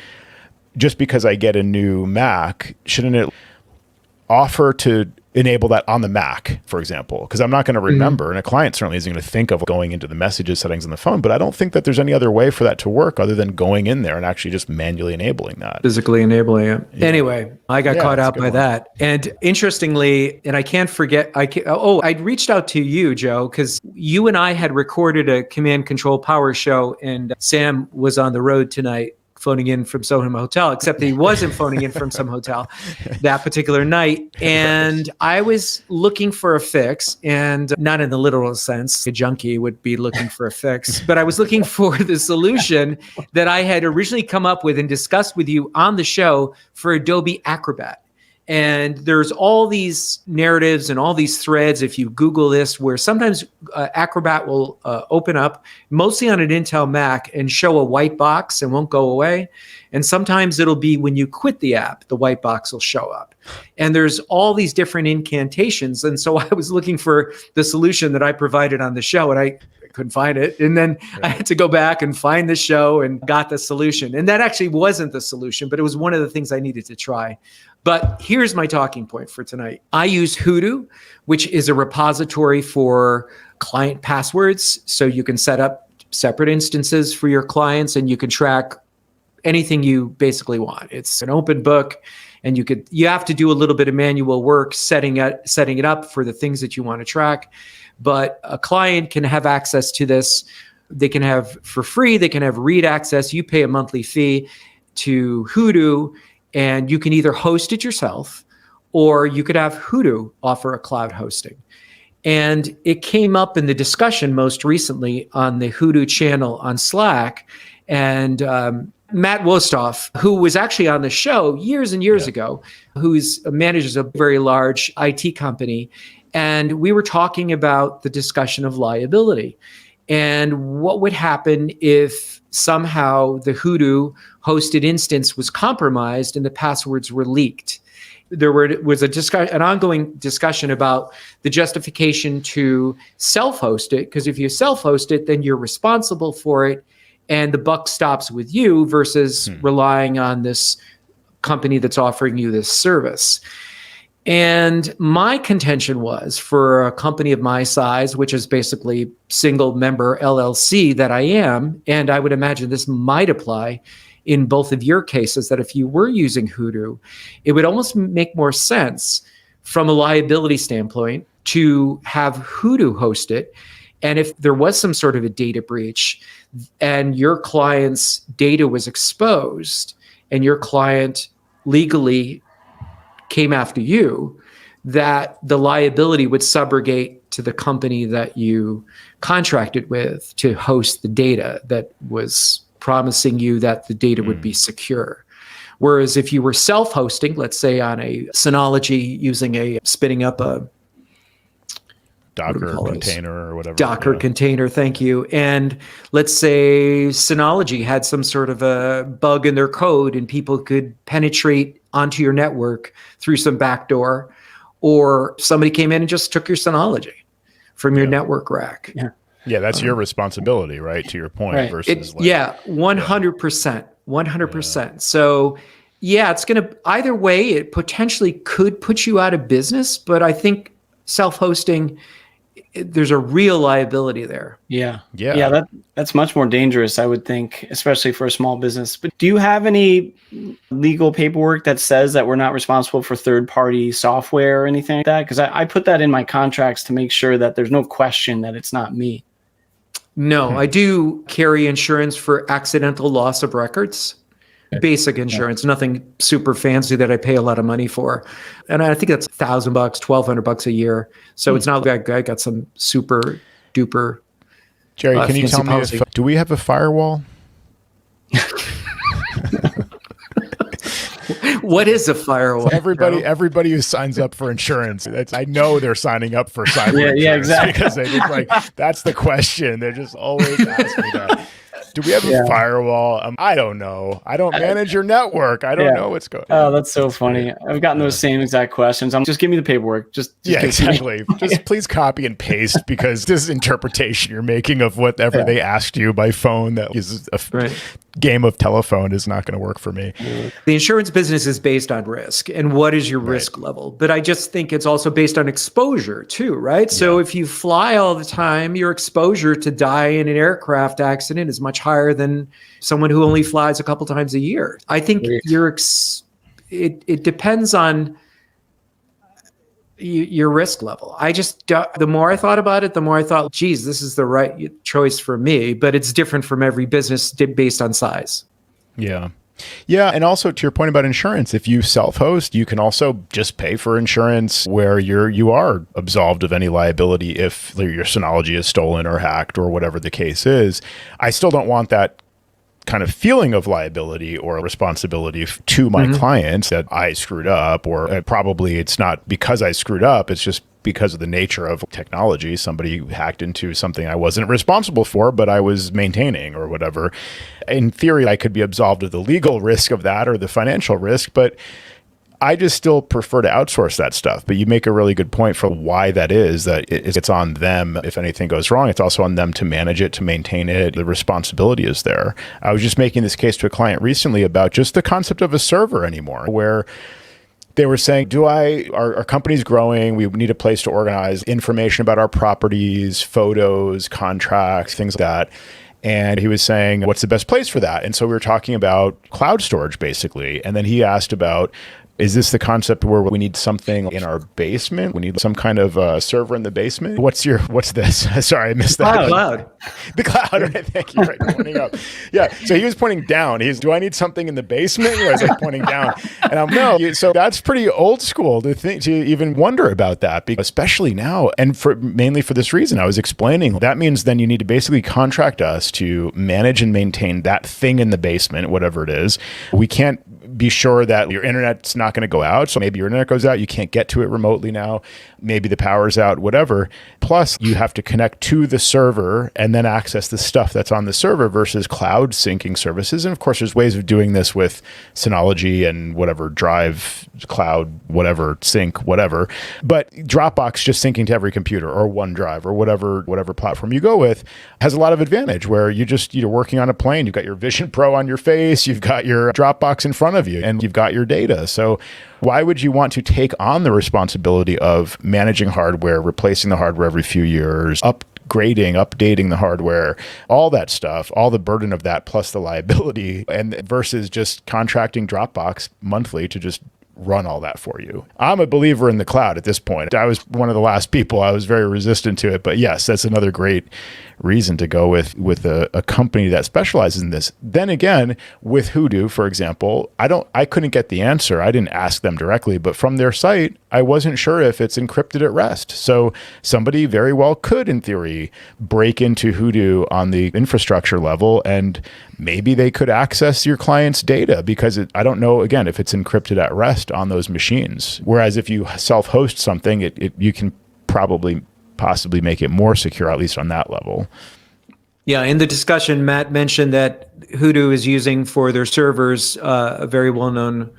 Speaker 1: Just because I get a new Mac, shouldn't it offer to enable that on the Mac, for example? Because I'm not going to remember, and a client certainly isn't going to think of going into the messages settings on the phone, but I don't think that there's any other way for that to work other than going in there and actually just manually enabling that.
Speaker 2: Physically enabling it. Yeah. Anyway, I got caught out by that. And interestingly, and I can't forget, I'd reached out to you, Joe, because you and I had recorded a Command Control Power show, and Sam was on the road tonight, phoning in from some hotel, except that he wasn't phoning in from some hotel that particular night. And I was looking for a fix, and not in the literal sense, a junkie would be looking for a fix, but I was looking for the solution that I had originally come up with and discussed with you on the show for Adobe Acrobat. And there's all these narratives and all these threads, if you Google this, where sometimes Acrobat will open up, mostly on an Intel Mac, and show a white box and won't go away. And sometimes it'll be when you quit the app, the white box will show up. And there's all these different incantations. And so I was looking for the solution that I provided on the show, and I couldn't find it. And then I had to go back and find the show and got the solution. And that actually wasn't the solution, but it was one of the things I needed to try. But here's my talking point for tonight. I use Hoodoo, which is a repository for client passwords. So you can set up separate instances for your clients, and you can track anything you basically want. It's an open book, and you have to do a little bit of manual work setting it up for the things that you want to track. But a client can have access to this. They can have for free, they can have read access. You pay a monthly fee to Hoodoo, and you can either host it yourself, or you could have Hoodoo offer a cloud hosting. And it came up in the discussion most recently on the Hoodoo channel on Slack. And Matt Wostoff, who was actually on the show years and years ago, manages a very large IT company. And we were talking about the discussion of liability and what would happen if somehow the Hoodoo hosted instance was compromised and the passwords were leaked. There was an ongoing discussion about the justification to self-host it, because if you self-host it, then you're responsible for it, and the buck stops with you versus relying on this company that's offering you this service. And my contention was, for a company of my size, which is basically single member LLC that I am, and I would imagine this might apply in both of your cases, that if you were using Hoodoo, it would almost make more sense from a liability standpoint to have Hoodoo host it. And if there was some sort of a data breach and your client's data was exposed and your client legally came after you, that the liability would subrogate to the company that you contracted with to host the data that was promising you that the data would be secure. Whereas if you were self-hosting, let's say on a Synology, spinning up a
Speaker 1: Docker container or whatever.
Speaker 2: Docker container, thank you. And let's say Synology had some sort of a bug in their code and people could penetrate onto your network through some backdoor, or somebody came in and just took your Synology from your network rack.
Speaker 1: Yeah, that's your responsibility, right? To your point,
Speaker 3: right.
Speaker 1: Versus
Speaker 2: 100%, 100%. So it's going to, either way, it potentially could put you out of business, but I think self-hosting there's a real liability there.
Speaker 3: Yeah. That's much more dangerous, I would think, especially for a small business. But do you have any legal paperwork that says that we're not responsible for third-party software or anything like that? Because I put that in my contracts to make sure that there's no question that it's not me.
Speaker 2: No, I do carry insurance for accidental loss of records. Basic insurance, nothing super fancy that I pay a lot of money for. And I think that's $1,000, $1,200 a year. So it's not like I got some super duper.
Speaker 1: Jerry, can you tell me do we have a firewall?
Speaker 2: What is a firewall?
Speaker 1: Everybody who signs up for insurance, I know they're signing up for cyber insurance.
Speaker 3: Yeah, exactly.
Speaker 1: Because they just that's the question. They're just always asking that. Do we have a firewall? I don't know. I don't manage your network. I don't know what's going on.
Speaker 3: Oh, that's so funny. I've gotten those same exact questions. Just give me the paperwork. Just
Speaker 1: exactly. Just please copy and paste, because this is interpretation you're making of whatever they asked you by phone that is a game of telephone is not going to work for me.
Speaker 2: The insurance business is based on risk, and what is your risk level? But I just think it's also based on exposure too, right? Yeah. So if you fly all the time, your exposure to die in an aircraft accident is much higher than someone who only flies a couple times a year. I think it depends on your risk level. The more I thought about it, the more I thought, geez, this is the right choice for me, but it's different from every business based on size.
Speaker 1: Yeah. Yeah. And also to your point about insurance, if you self-host, you can also just pay for insurance where you are absolved of any liability if your Synology is stolen or hacked or whatever the case is. I still don't want that kind of feeling of liability or responsibility to my clients that I screwed up, or probably it's not because I screwed up, it's just because of the nature of technology. Somebody hacked into something I wasn't responsible for, but I was maintaining or whatever. In theory, I could be absolved of the legal risk of that or the financial risk, but I just still prefer to outsource that stuff. But you make a really good point for why that is, that it's on them. If anything goes wrong, it's also on them to manage it, to maintain it. The responsibility is there. I was just making this case to a client recently about just the concept of a server anymore, where they were saying, our company's growing. We need a place to organize information about our properties, photos, contracts, things like that. And he was saying, what's the best place for that? And so we were talking about cloud storage, basically. And then he asked about, is this the concept where we need something in our basement? We need some kind of server in the basement? What's this? Sorry, I missed that.
Speaker 2: Cloud.
Speaker 1: The cloud, right? Thank you. Right, pointing up. Yeah. So he was pointing down. Do I need something in the basement? Or I was like pointing down. And I'm no. So that's pretty old school to even wonder about that, because especially now, and mainly for this reason, I was explaining, that means then you need to basically contract us to manage and maintain that thing in the basement, whatever it is. We can't be sure that your internet's not going to go out. So maybe your internet goes out, you can't get to it remotely now. Maybe the power's out, whatever. Plus, you have to connect to the server and then access the stuff that's on the server versus cloud syncing services. And of course, there's ways of doing this with Synology and whatever, Drive, Cloud, whatever, Sync, whatever. But Dropbox just syncing to every computer, or OneDrive, or whatever platform you go with, has a lot of advantage, where you're working on a plane, you've got your Vision Pro on your face, you've got your Dropbox in front of you, and you've got your data. So why would you want to take on the responsibility of managing hardware, replacing the hardware every few years, updating the hardware, all that stuff, all the burden of that plus the liability, and versus just contracting Dropbox monthly to just run all that for you? I'm a believer in the cloud at this point. I was one of the last people. I was very resistant to it, but yes, that's another great reason to go with a company that specializes in this. Then again, with Hoodoo, for example, I couldn't get the answer. I didn't ask them directly, but from their site, I wasn't sure if it's encrypted at rest. So somebody very well could, in theory, break into Hoodoo on the infrastructure level, and maybe they could access your client's data, because I don't know, again, if it's encrypted at rest on those machines. Whereas if you self-host something, you can possibly make it more secure, at least on that level.
Speaker 2: Yeah, in the discussion, Matt mentioned that Hoodoo is using for their servers a very well-known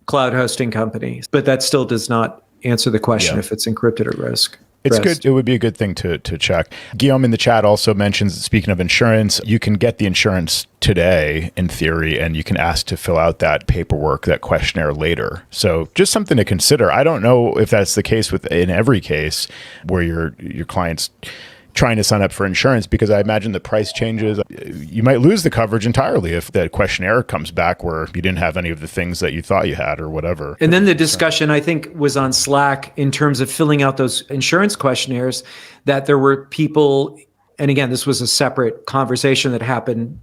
Speaker 2: cloud hosting company, but that still does not answer the question if it's encrypted at risk.
Speaker 1: It's good. It would be a good thing to check. Guillaume in the chat also mentions, speaking of insurance, you can get the insurance today in theory, and you can ask to fill out that paperwork, that questionnaire later. So just something to consider. I don't know if that's the case in every case where your client's trying to sign up for insurance, because I imagine the price changes. You might lose the coverage entirely if the questionnaire comes back where you didn't have any of the things that you thought you had or whatever.
Speaker 2: And then the discussion, I think, was on Slack in terms of filling out those insurance questionnaires, that there were people, and again, this was a separate conversation that happened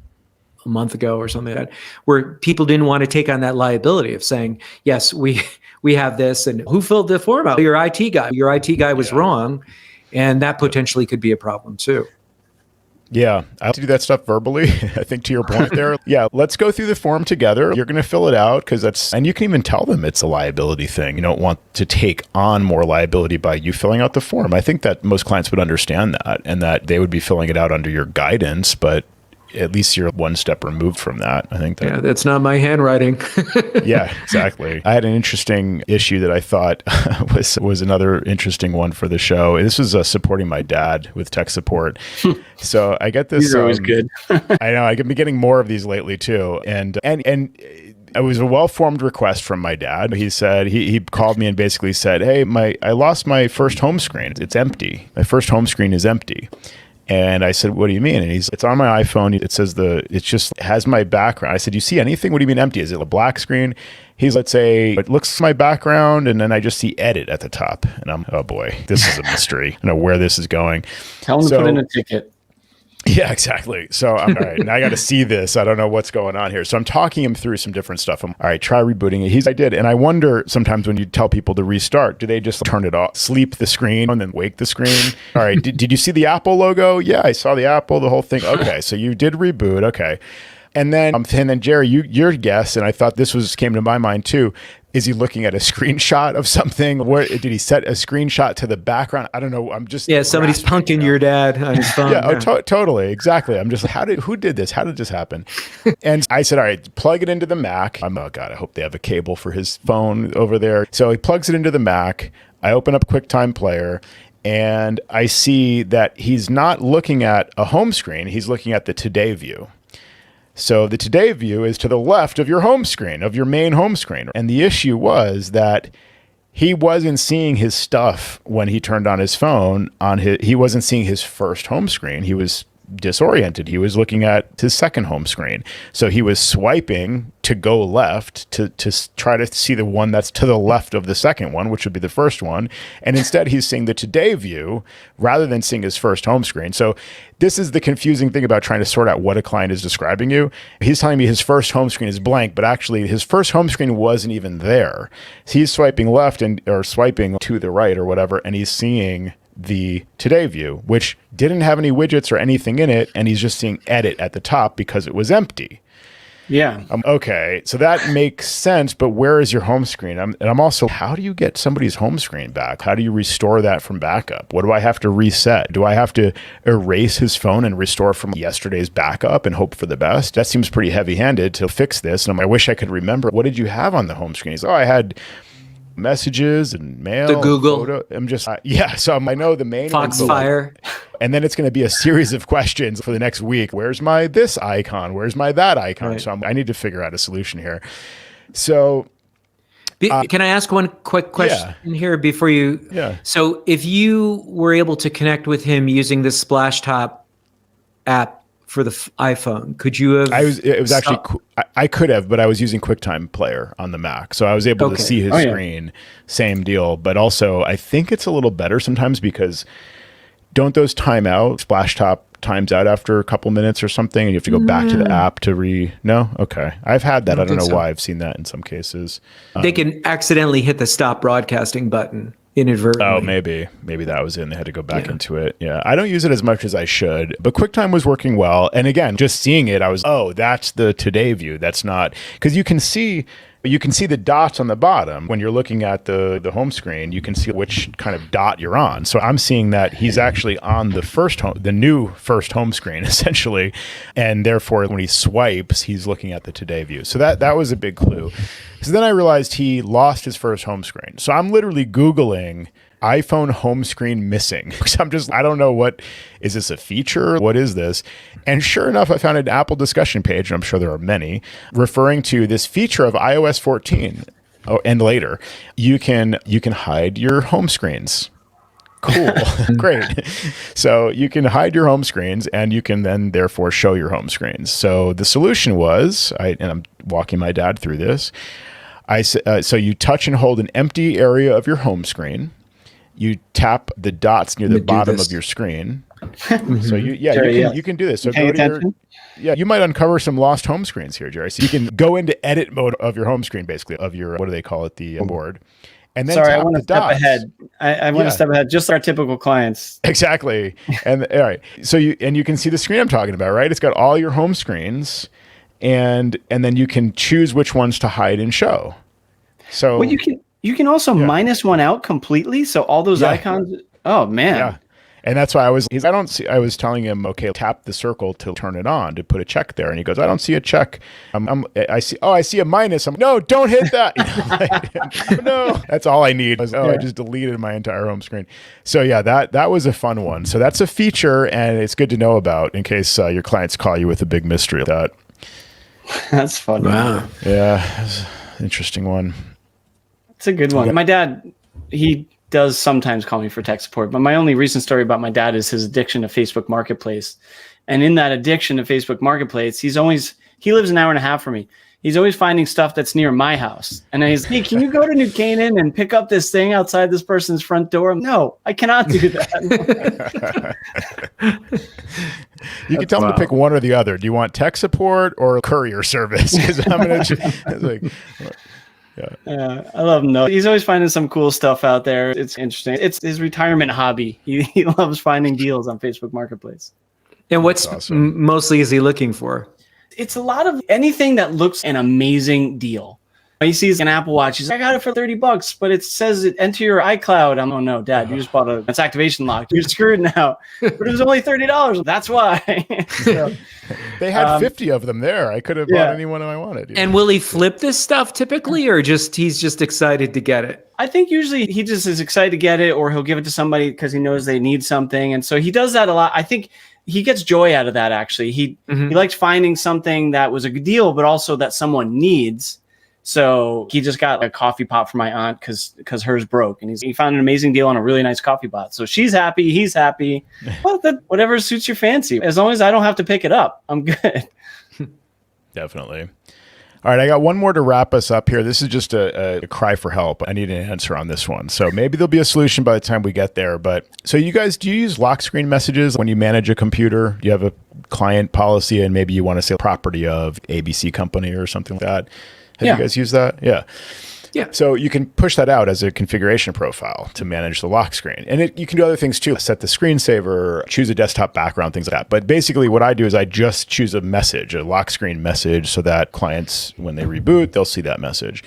Speaker 2: a month ago or something like that, where people didn't want to take on that liability of saying, yes, we have this, and who filled the form out? Your IT guy. Your IT guy was wrong. And that potentially could be a problem too.
Speaker 1: Yeah, I have to do that stuff verbally. I think to your point there. Yeah, let's go through the form together. You're going to fill it out and you can even tell them it's a liability thing. You don't want to take on more liability by you filling out the form. I think that most clients would understand that, and that they would be filling it out under your guidance, but at least you're one step removed from that. I think that.
Speaker 2: Yeah, that's not my handwriting.
Speaker 1: Yeah, exactly. I had an interesting issue that I thought was another interesting one for the show. This was supporting my dad with tech support. So I get this.
Speaker 3: These are always good.
Speaker 1: I know. I've been getting more of these lately too. And it was a well-formed request from my dad. He said, he called me and basically said, hey, I lost my first home screen. It's empty. My first home screen is empty. And I said, what do you mean? And it's on my iPhone. It says it just has my background. I said, you see anything? What do you mean empty? Is it a black screen? Let's say, it looks my background, and then I just see edit at the top. And I'm, oh boy, this is a mystery. I don't know where this is going.
Speaker 3: Tell him to put in a ticket.
Speaker 1: Yeah, exactly. So I'm all right. Now I got to see this. I don't know what's going on here. So I'm talking him through some different stuff. I'm all right, try rebooting it. I did. And I wonder sometimes when you tell people to restart, do they just turn it off, sleep the screen, and then wake the screen? All right. Did you see the Apple logo? Yeah, I saw the Apple, the whole thing. Okay. So you did reboot. Okay. And then Jerry, your guess, and I thought this came to my mind too. Is he looking at a screenshot of something? What did he set a screenshot to the background? I don't know. I'm just
Speaker 2: somebody's punking your dad on his phone.
Speaker 1: Yeah, totally, exactly. I'm just who did this? How did this happen? And I said, all right, plug it into the Mac. Oh God, I hope they have a cable for his phone over there. So he plugs it into the Mac. I open up QuickTime Player, and I see that he's not looking at a home screen. He's looking at the Today view. So the Today view is to the left of your home screen, of your main home screen. And the issue was that he wasn't seeing his stuff when he turned on his phone. He wasn't seeing his first home screen. He was disoriented. He was looking at his second home screen. So he was swiping to go left to try to see the one that's to the left of the second one, which would be the first one. And instead he's seeing the Today view rather than seeing his first home screen. So this is the confusing thing about trying to sort out what a client is describing you. He's telling me his first home screen is blank, but actually his first home screen wasn't even there. He's swiping left or swiping to the right or whatever, and he's seeing the Today view, which didn't have any widgets or anything in it, and he's just seeing edit at the top because it was empty.
Speaker 3: Yeah.
Speaker 1: Okay, so that makes sense, but where is your home screen? I'm also, how do you get somebody's home screen back? How do you restore that from backup? What do I have to reset? Do I have to erase his phone and restore from yesterday's backup and hope for the best? That seems pretty heavy-handed to fix this. And I wish I could remember, what did you have on the home screen? He's, I had messages and mail.
Speaker 2: The Google.
Speaker 1: Photo. I'm just, so I know the main
Speaker 2: Foxfire.
Speaker 1: And then it's going to be a series of questions for the next week. Where's my this icon? Where's my that icon? Right. So I need to figure out a solution here. So
Speaker 2: can I ask one quick question here before you?
Speaker 1: Yeah.
Speaker 2: So if you were able to connect with him using the Splashtop app for the iPhone, could you have?
Speaker 1: I could have, but I was using QuickTime Player on the Mac, so I was able to see his screen. Same deal, but also I think it's a little better sometimes because don't those time out? Splashtop times out after a couple minutes or something, and you have to go back to the app to No? Okay. I've had that. I don't know why. I've seen that in some cases.
Speaker 2: They can accidentally hit the stop broadcasting button inadvertently.
Speaker 1: Oh, maybe that was in. They had to go back into it. Yeah. I don't use it as much as I should, but QuickTime was working well. And again, just seeing it, I was, that's the Today view. That's not, because you can see the dots on the bottom when you're looking at the home screen. You can see which kind of dot you're on. So I'm seeing that he's actually on the new first home screen essentially, and therefore when he swipes, he's looking at the Today view. So that was a big clue. So then I realized he lost his first home screen. So I'm literally Googling iPhone home screen missing. So I don't know is this a feature? What is this? And sure enough, I found an Apple discussion page, and I'm sure there are many, referring to this feature of iOS 14. Oh, and later, you can hide your home screens. Cool. Great. So you can hide your home screens, and you can then therefore show your home screens. So the solution was, and I'm walking my dad through this, so you touch and hold an empty area of your home screen. You tap the dots near the bottom of your screen. So you can do this. So go to you might uncover some lost home screens here, Jerry. So you can go into edit mode of your home screen, basically, of your, what do they call it, the board. And then
Speaker 3: I want to step ahead. I want to step ahead, just our typical clients.
Speaker 1: Exactly. And all right. So you can see the screen I'm talking about, right? It's got all your home screens, and then you can choose which ones to hide and show. So
Speaker 3: well, you can also minus one out completely. So all those icons. Oh man. Yeah.
Speaker 1: And that's why I was telling him, okay, tap the circle to turn it on, to put a check there. And he goes, I don't see a check. I see a minus. No, don't hit that. No, that's all I need. I just deleted my entire home screen. So yeah, that was a fun one. So that's a feature, and it's good to know about in case your clients call you with a big mystery.
Speaker 3: That's fun.
Speaker 2: Wow.
Speaker 1: Yeah. Interesting one.
Speaker 3: It's a good one. Yeah. My dad, he does sometimes call me for tech support, but my only recent story about my dad is his addiction to Facebook Marketplace. And in that addiction to Facebook Marketplace, he lives an hour and a half from me. He's always finding stuff that's near my house. And he's, hey, can you go to New Canaan and pick up this thing outside this person's front door? No, I cannot do that.
Speaker 1: You can tell them to pick one or the other. Do you want tech support or courier service?
Speaker 3: I love him though. He's always finding some cool stuff out there. It's interesting. It's his retirement hobby. He loves finding deals on Facebook Marketplace.
Speaker 2: And what's mostly is he looking for?
Speaker 3: It's a lot of anything that looks an amazing deal. He sees an Apple Watch. He's like, I got it for $30, but it says enter your iCloud. I'm, oh no, Dad, you just bought it's activation locked. You're screwed now. But it was only $30. That's why. So,
Speaker 1: they had 50 of them there. I could have bought any one I wanted.
Speaker 2: And will he flip this stuff typically, or he's just excited to get it?
Speaker 3: I think usually he just is excited to get it, or he'll give it to somebody because he knows they need something. And so he does that a lot. I think he gets joy out of that, actually. He likes finding something that was a good deal, but also that someone needs. So he just got a coffee pot for my aunt because hers broke, and he found an amazing deal on a really nice coffee pot. So she's happy, he's happy. Well, whatever suits your fancy. As long as I don't have to pick it up, I'm good.
Speaker 1: Definitely. All right, I got one more to wrap us up here. This is just a cry for help. I need an answer on this one. So maybe there'll be a solution by the time we get there. But so you guys, do you use lock screen messages when you manage a computer? You have a client policy, and maybe you want to say property of ABC company or something like that. Have you guys used that? Yeah. So you can push that out as a configuration profile to manage the lock screen. And you can do other things too. Set the screensaver, choose a desktop background, things like that. But basically what I do is I just choose a message, a lock screen message, so that clients, when they reboot, they'll see that message.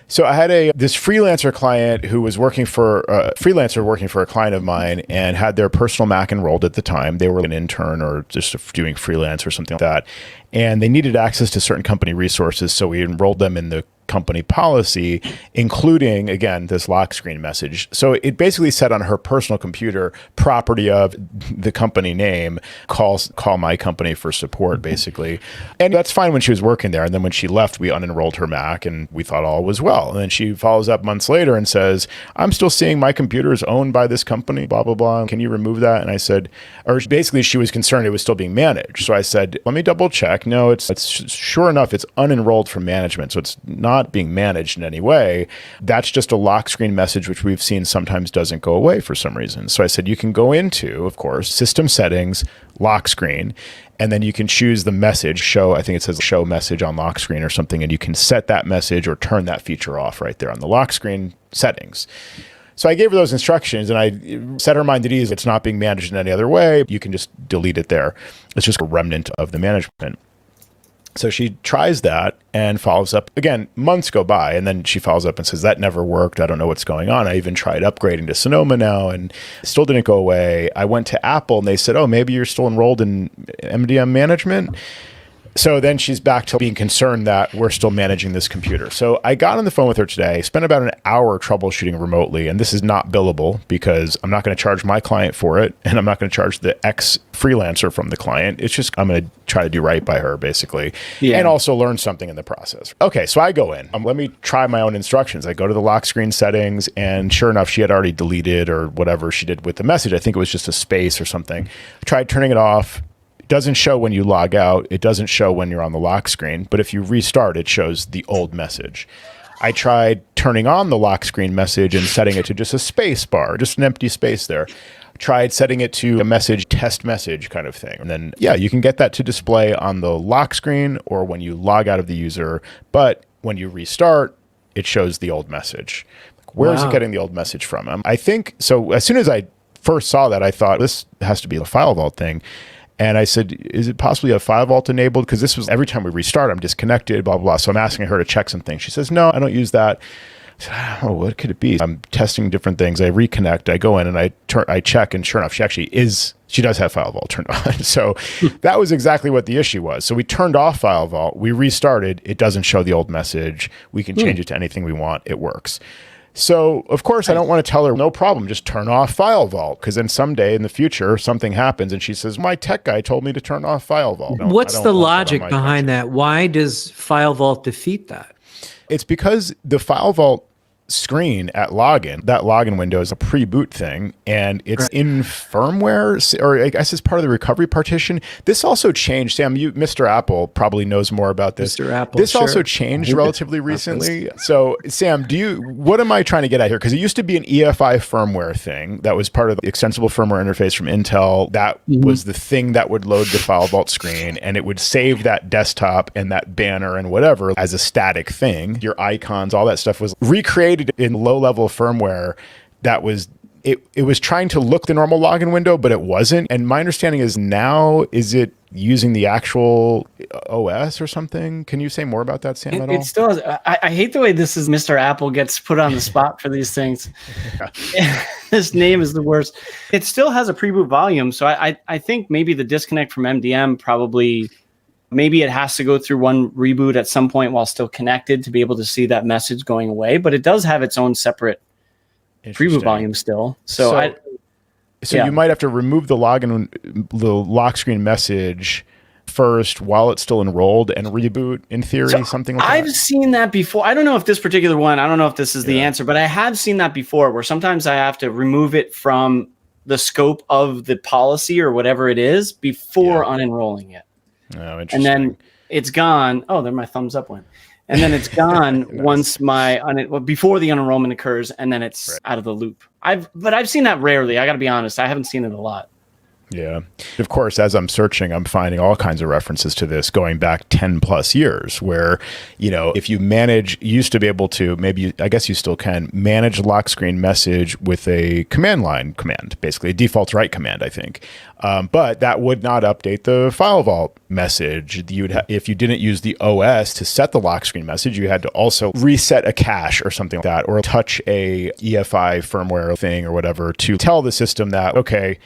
Speaker 1: So I had this freelancer client who was working for a client of mine and had their personal Mac enrolled at the time. They were an intern or just doing freelance or something like that. And they needed access to certain company resources. So we enrolled them in the company policy, including, again, this lock screen message. So it basically said on her personal computer, property of the company name, call my company for support, basically. And that's fine when she was working there. And then when she left, we unenrolled her Mac and we thought all was well. And then she follows up months later and says, I'm still seeing my computer is owned by this company, blah, blah, blah. Can you remove that? And I said, or basically she was concerned it was still being managed. So I said, let me double check. No, it's sure enough, it's unenrolled from management. So it's not being managed in any way. That's just a lock screen message, which we've seen sometimes doesn't go away for some reason. So I said, you can go into, of course, system settings, lock screen, and then you can choose the message, show, I think it says show message on lock screen or something, and you can set that message or turn that feature off right there on the lock screen settings. So I gave her those instructions and I set her mind at ease. It's not being managed in any other way. You can just delete it there. It's just a remnant of the management. So she tries that and follows up. Again, months go by, and then she follows up and says, that never worked. I don't know what's going on. I even tried upgrading to Sonoma now, and it still didn't go away. I went to Apple, and they said, oh, maybe you're still enrolled in MDM management. So then she's back to being concerned that we're still managing this computer. So I got on the phone with her today, spent about an hour troubleshooting remotely, and this is not billable because I'm not going to charge my client for it, and I'm not going to charge the ex freelancer from the client. It's just I'm going to try to do right by her, basically, and also learn something in the process. Okay, so I go in. Let me try my own instructions. I go to the lock screen settings, and sure enough, she had already deleted or whatever she did with the message. I think it was just a space or something. I tried turning it off. It doesn't show when you log out. It doesn't show when you're on the lock screen. But if you restart, it shows the old message. I tried turning on the lock screen message and setting it to just a space bar, just an empty space there. Tried setting it to a message, test message kind of thing. And then, you can get that to display on the lock screen or when you log out of the user. But when you restart, it shows the old message. Where is it getting the old message from? I think, so as soon as I first saw that, I thought this has to be a file vault thing. And I said, is it possibly a file vault enabled? Because this was every time we restart, I'm disconnected, blah, blah, blah. So I'm asking her to check some things. She says, no, I don't use that. I said, I don't know, what could it be? I'm testing different things. I reconnect. I go in and I check. And sure enough, she does have file vault turned on. So that was exactly what the issue was. So we turned off file vault. We restarted. It doesn't show the old message. We can change it to anything we want. It works. So, of course, I don't want to tell her, no problem, just turn off File Vault, because then someday in the future, something happens and she says, my tech guy told me to turn off File Vault.
Speaker 2: What's the logic behind that? Why does File Vault defeat that?
Speaker 1: It's because the File Vault screen at login, that login window is a pre-boot thing, and it's in firmware, or I guess it's part of the recovery partition. This also changed. Sam, Mr. Apple probably knows more about this.
Speaker 2: Mr. Apple,
Speaker 1: this also changed relatively recently. So Sam, what am I trying to get at here? Because it used to be an EFI firmware thing that was part of the extensible firmware interface from Intel. That was the thing that would load the File Vault screen, and it would save that desktop and that banner and whatever as a static thing. Your icons, all that stuff was recreated in low-level firmware that was it was trying to look the normal login window, but it wasn't. And my understanding is now, is it using the actual OS or something? Can you say more about that, Sam, at all?
Speaker 3: It still is. I hate the way this is Mr. Apple gets put on the spot for these things. This name is the worst. It still has a pre-boot volume. So I think maybe the disconnect from MDM probably, maybe it has to go through one reboot at some point while still connected to be able to see that message going away. But it does have its own separate preview volume still. So you might have to remove the lock screen message first while it's still enrolled and reboot, in theory, something like that. I've seen that before. I don't know if this particular one, I don't know if this is the answer, but I have seen that before where sometimes I have to remove it from the scope of the policy or whatever it is before unenrolling it.
Speaker 1: Oh, interesting.
Speaker 3: And then it's gone. Oh, there my thumbs up went. And then it's gone once before the unenrollment occurs, and then it's out of the loop. But I've seen that rarely. I got to be honest. I haven't seen it a lot.
Speaker 1: Yeah. Of course, as I'm searching, I'm finding all kinds of references to this going back 10 plus years where, if you used to be able to, I guess you still can, manage lock screen message with a command line command, basically a default write command, I think. But that would not update the File Vault message. If you didn't use the OS to set the lock screen message, you had to also reset a cache or something like that, or touch a EFI firmware thing or whatever to tell the system that, okay,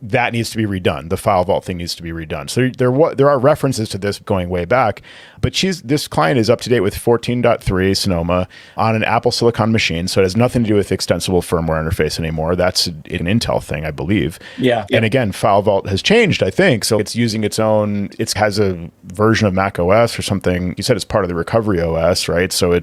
Speaker 1: that needs to be redone. The File Vault thing needs to be redone. So there are references to this going way back, but this client is up to date with 14.3 Sonoma on an Apple Silicon machine, so it has nothing to do with extensible firmware interface anymore. That's an Intel thing, I believe. Yeah. And again, File Vault has changed, I think, so it's using its own. It has a version of Mac OS or something. You said it's part of the recovery OS, right? So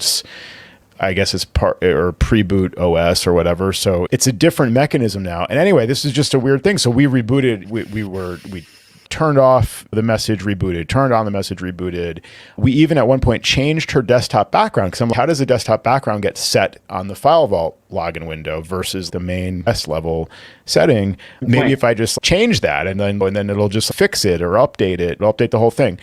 Speaker 1: I guess it's part or pre-boot OS or whatever. So it's a different mechanism now. And anyway, this is just a weird thing. So we rebooted, we turned off the message, rebooted, turned on the message, rebooted. We even at one point changed her desktop background, because I'm like, how does the desktop background get set on the File Vault login window versus the main S level setting? Maybe if I just change that and then it'll just fix it or update it, it'll update the whole thing.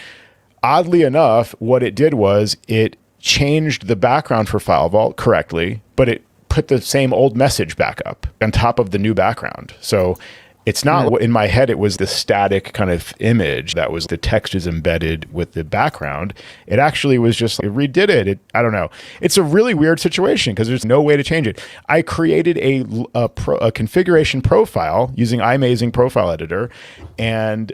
Speaker 1: Oddly enough, what it did was it changed the background for File Vault correctly, but it put the same old message back up on top of the new background. So it's not, in my head, it was the static kind of image that was the text is embedded with the background. It actually was just, it redid it. I don't know. It's a really weird situation because there's no way to change it. I created a configuration profile using iMazing Profile Editor and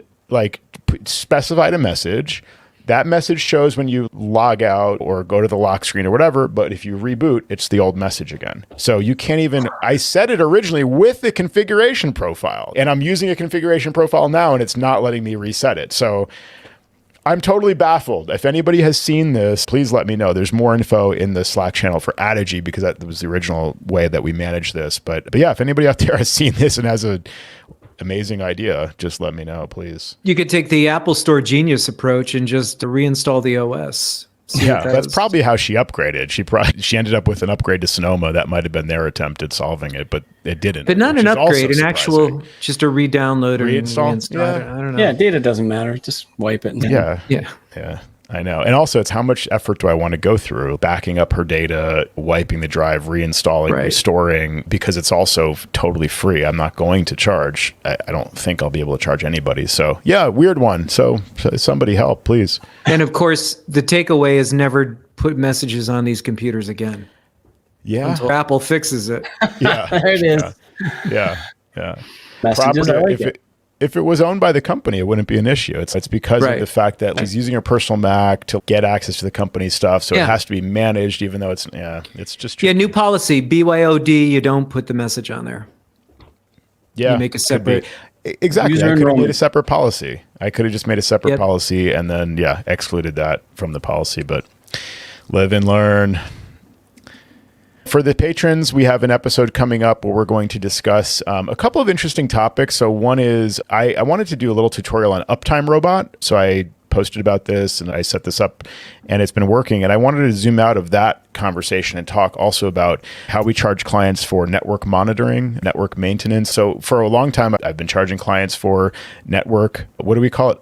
Speaker 1: specified a message, That message shows when you log out or go to the lock screen or whatever, but if you reboot, it's the old message again. So you can't even, I set it originally with the configuration profile, and I'm using a configuration profile now, and it's not letting me reset it. So I'm totally baffled. If anybody has seen this, please let me know. There's more info in the Slack channel for Adigy, because that was the original way that we managed this. But yeah, if anybody out there has seen this and has an amazing idea, just let me know, please.
Speaker 2: You could take the Apple Store Genius approach and just reinstall the OS.
Speaker 1: Yeah, that's probably how she upgraded. She ended up with an upgrade to Sonoma. That might have been their attempt at solving it, but it didn't.
Speaker 2: But not an upgrade, an actual, just a re-download or reinstall.
Speaker 1: Yeah.
Speaker 2: I don't know.
Speaker 3: Yeah, data doesn't matter. Just wipe it.
Speaker 1: Yeah. I know. And also, it's how much effort do I want to go through backing up her data, wiping the drive, reinstalling, restoring, because it's also totally free. I'm not going to charge. I don't think I'll be able to charge anybody. So yeah, weird one. So somebody help, please.
Speaker 2: And of course, the takeaway is never put messages on these computers again.
Speaker 1: Yeah.
Speaker 2: Until Apple fixes it.
Speaker 1: Yeah.
Speaker 3: There it is.
Speaker 1: Yeah.
Speaker 3: Messages, I like it.
Speaker 1: If it was owned by the company, it wouldn't be an issue. It's because of the fact that she's using her personal Mac to get access to the company's stuff. So it has to be managed, even though it's just tricky.
Speaker 2: Yeah, new policy, BYOD, you don't put the message on there.
Speaker 1: Yeah.
Speaker 2: You make a separate.
Speaker 1: Exactly. I could have made a separate policy. I could have just made a separate policy and then, excluded that from the policy. But live and learn. For the patrons, we have an episode coming up where we're going to discuss a couple of interesting topics. So one is I wanted to do a little tutorial on Uptime Robot. So I posted about this and I set this up and it's been working. And I wanted to zoom out of that conversation and talk also about how we charge clients for network monitoring, network maintenance. So for a long time, I've been charging clients for network, what do we call it?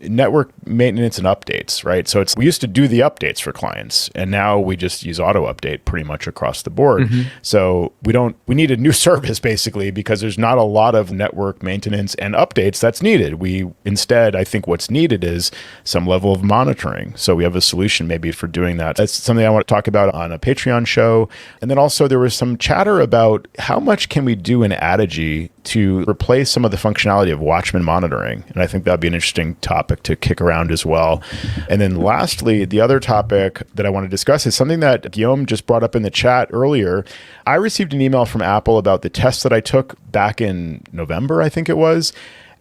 Speaker 1: Network maintenance and updates, right? So we used to do the updates for clients and now we just use auto update pretty much across the board. Mm-hmm. So we need a new service basically because there's not a lot of network maintenance and updates that's needed. Instead, I think what's needed is some level of monitoring. So we have a solution maybe for doing that. That's something I want to talk about on a Patreon show. And then also there was some chatter about how much can we do in Adigy to replace some of the functionality of Watchman monitoring. And I think that'd be an interesting topic to kick around as well. And then lastly, the other topic that I want to discuss is something that Guillaume just brought up in the chat earlier. I received an email from Apple about the test that I took back in November, I think it was.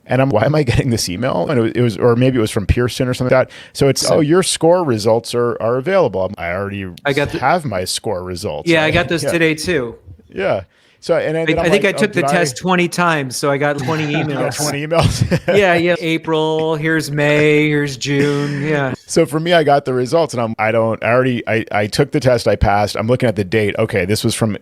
Speaker 1: And why am I getting this email? And it was, or maybe it was from Pearson or something like that. So it's, your score results are available. I have my score results.
Speaker 2: Yeah, I got this today too.
Speaker 1: Yeah. So
Speaker 2: I think I took the test 20 times, so I got 20 emails.
Speaker 1: 20 emails.
Speaker 2: yeah. April. Here's May. Here's June. Yeah.
Speaker 1: So for me, I got the results, and I took the test. I passed. I'm looking at the date. Okay, this was from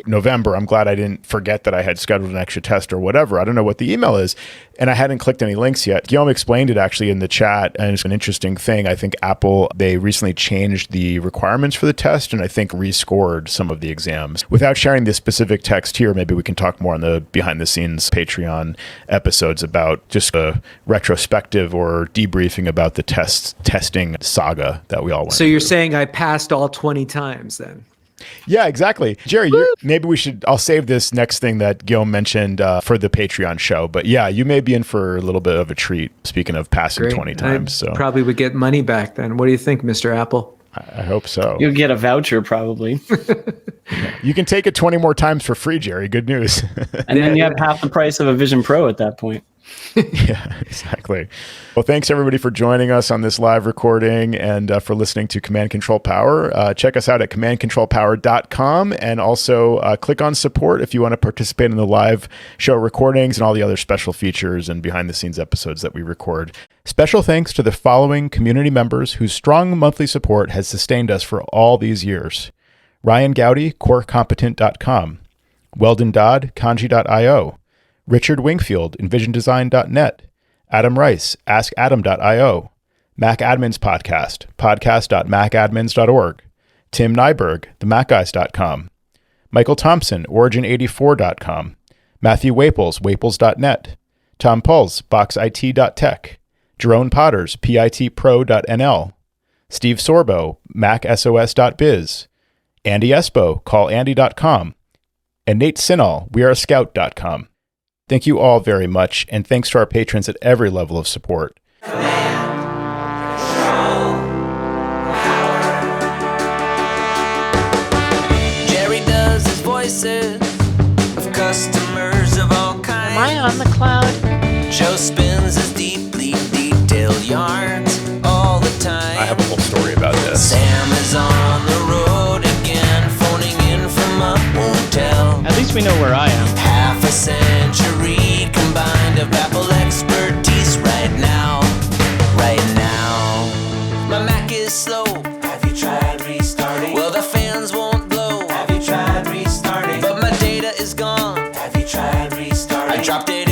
Speaker 1: November. I'm glad I didn't forget that I had scheduled an extra test or whatever. I don't know what the email is, and I hadn't clicked any links yet. Guillaume explained it actually in the chat, and it's an interesting thing. I think Apple, they recently changed the requirements for the test, and I think rescored some of the exams. Without sharing the specific text here, maybe we can talk more on the behind the scenes Patreon episodes about just a retrospective or debriefing about the testing saga that we all went
Speaker 2: So you're
Speaker 1: through.
Speaker 2: saying I passed all 20 times then?
Speaker 1: Yeah, exactly. Jerry, maybe I'll save this next thing that Guillaume mentioned for the Patreon show. But yeah, you may be in for a little bit of a treat, speaking of passing 20 times. So
Speaker 2: probably would get money back then. What do you think, Mr. Apple?
Speaker 1: I hope so.
Speaker 3: You'll get a voucher probably.
Speaker 1: You can take it 20 more times for free, Jerry. Good news.
Speaker 3: And then you have half the price of a Vision Pro at that point.
Speaker 1: Yeah, exactly. Well, thanks everybody for joining us on this live recording and for listening to Command Control Power. Check us out at commandcontrolpower.com and also click on support if you want to participate in the live show recordings and all the other special features and behind the scenes episodes that we record. Special thanks to the following community members whose strong monthly support has sustained us for all these years. Ryan Gowdy, corecompetent.com. Weldon Dodd, kanji.io. Richard Wingfield, envisiondesign.net. Adam Rice, askadam.io. Mac Admins Podcast, podcast.macadmins.org. Tim Nyberg, themacguys.com. Michael Thompson, origin84.com. Matthew Waples, waples.net. Tom Puls, boxit.tech. Jerome Potters, pitpro.nl. Steve Sorbo, macsos.biz. Andy Espo, callandy.com. And Nate Sinal, weareascout.com. Thank you all very much, and thanks to our patrons at every level of support.
Speaker 4: Command. voices of customers of all kinds.
Speaker 5: Am I on the cloud?
Speaker 4: Joe spins his deeply detailed yarns all the time.
Speaker 1: I have a whole story about this.
Speaker 4: Sam is on the road again, phoning in from a hotel.
Speaker 3: At least we know where I am.
Speaker 4: Half a century combined of Apple expertise right now. Right now. My Mac is slow. Have you tried restarting? Well, the fans won't blow. Have you tried restarting? But my data is gone. Have you tried restarting? I dropped it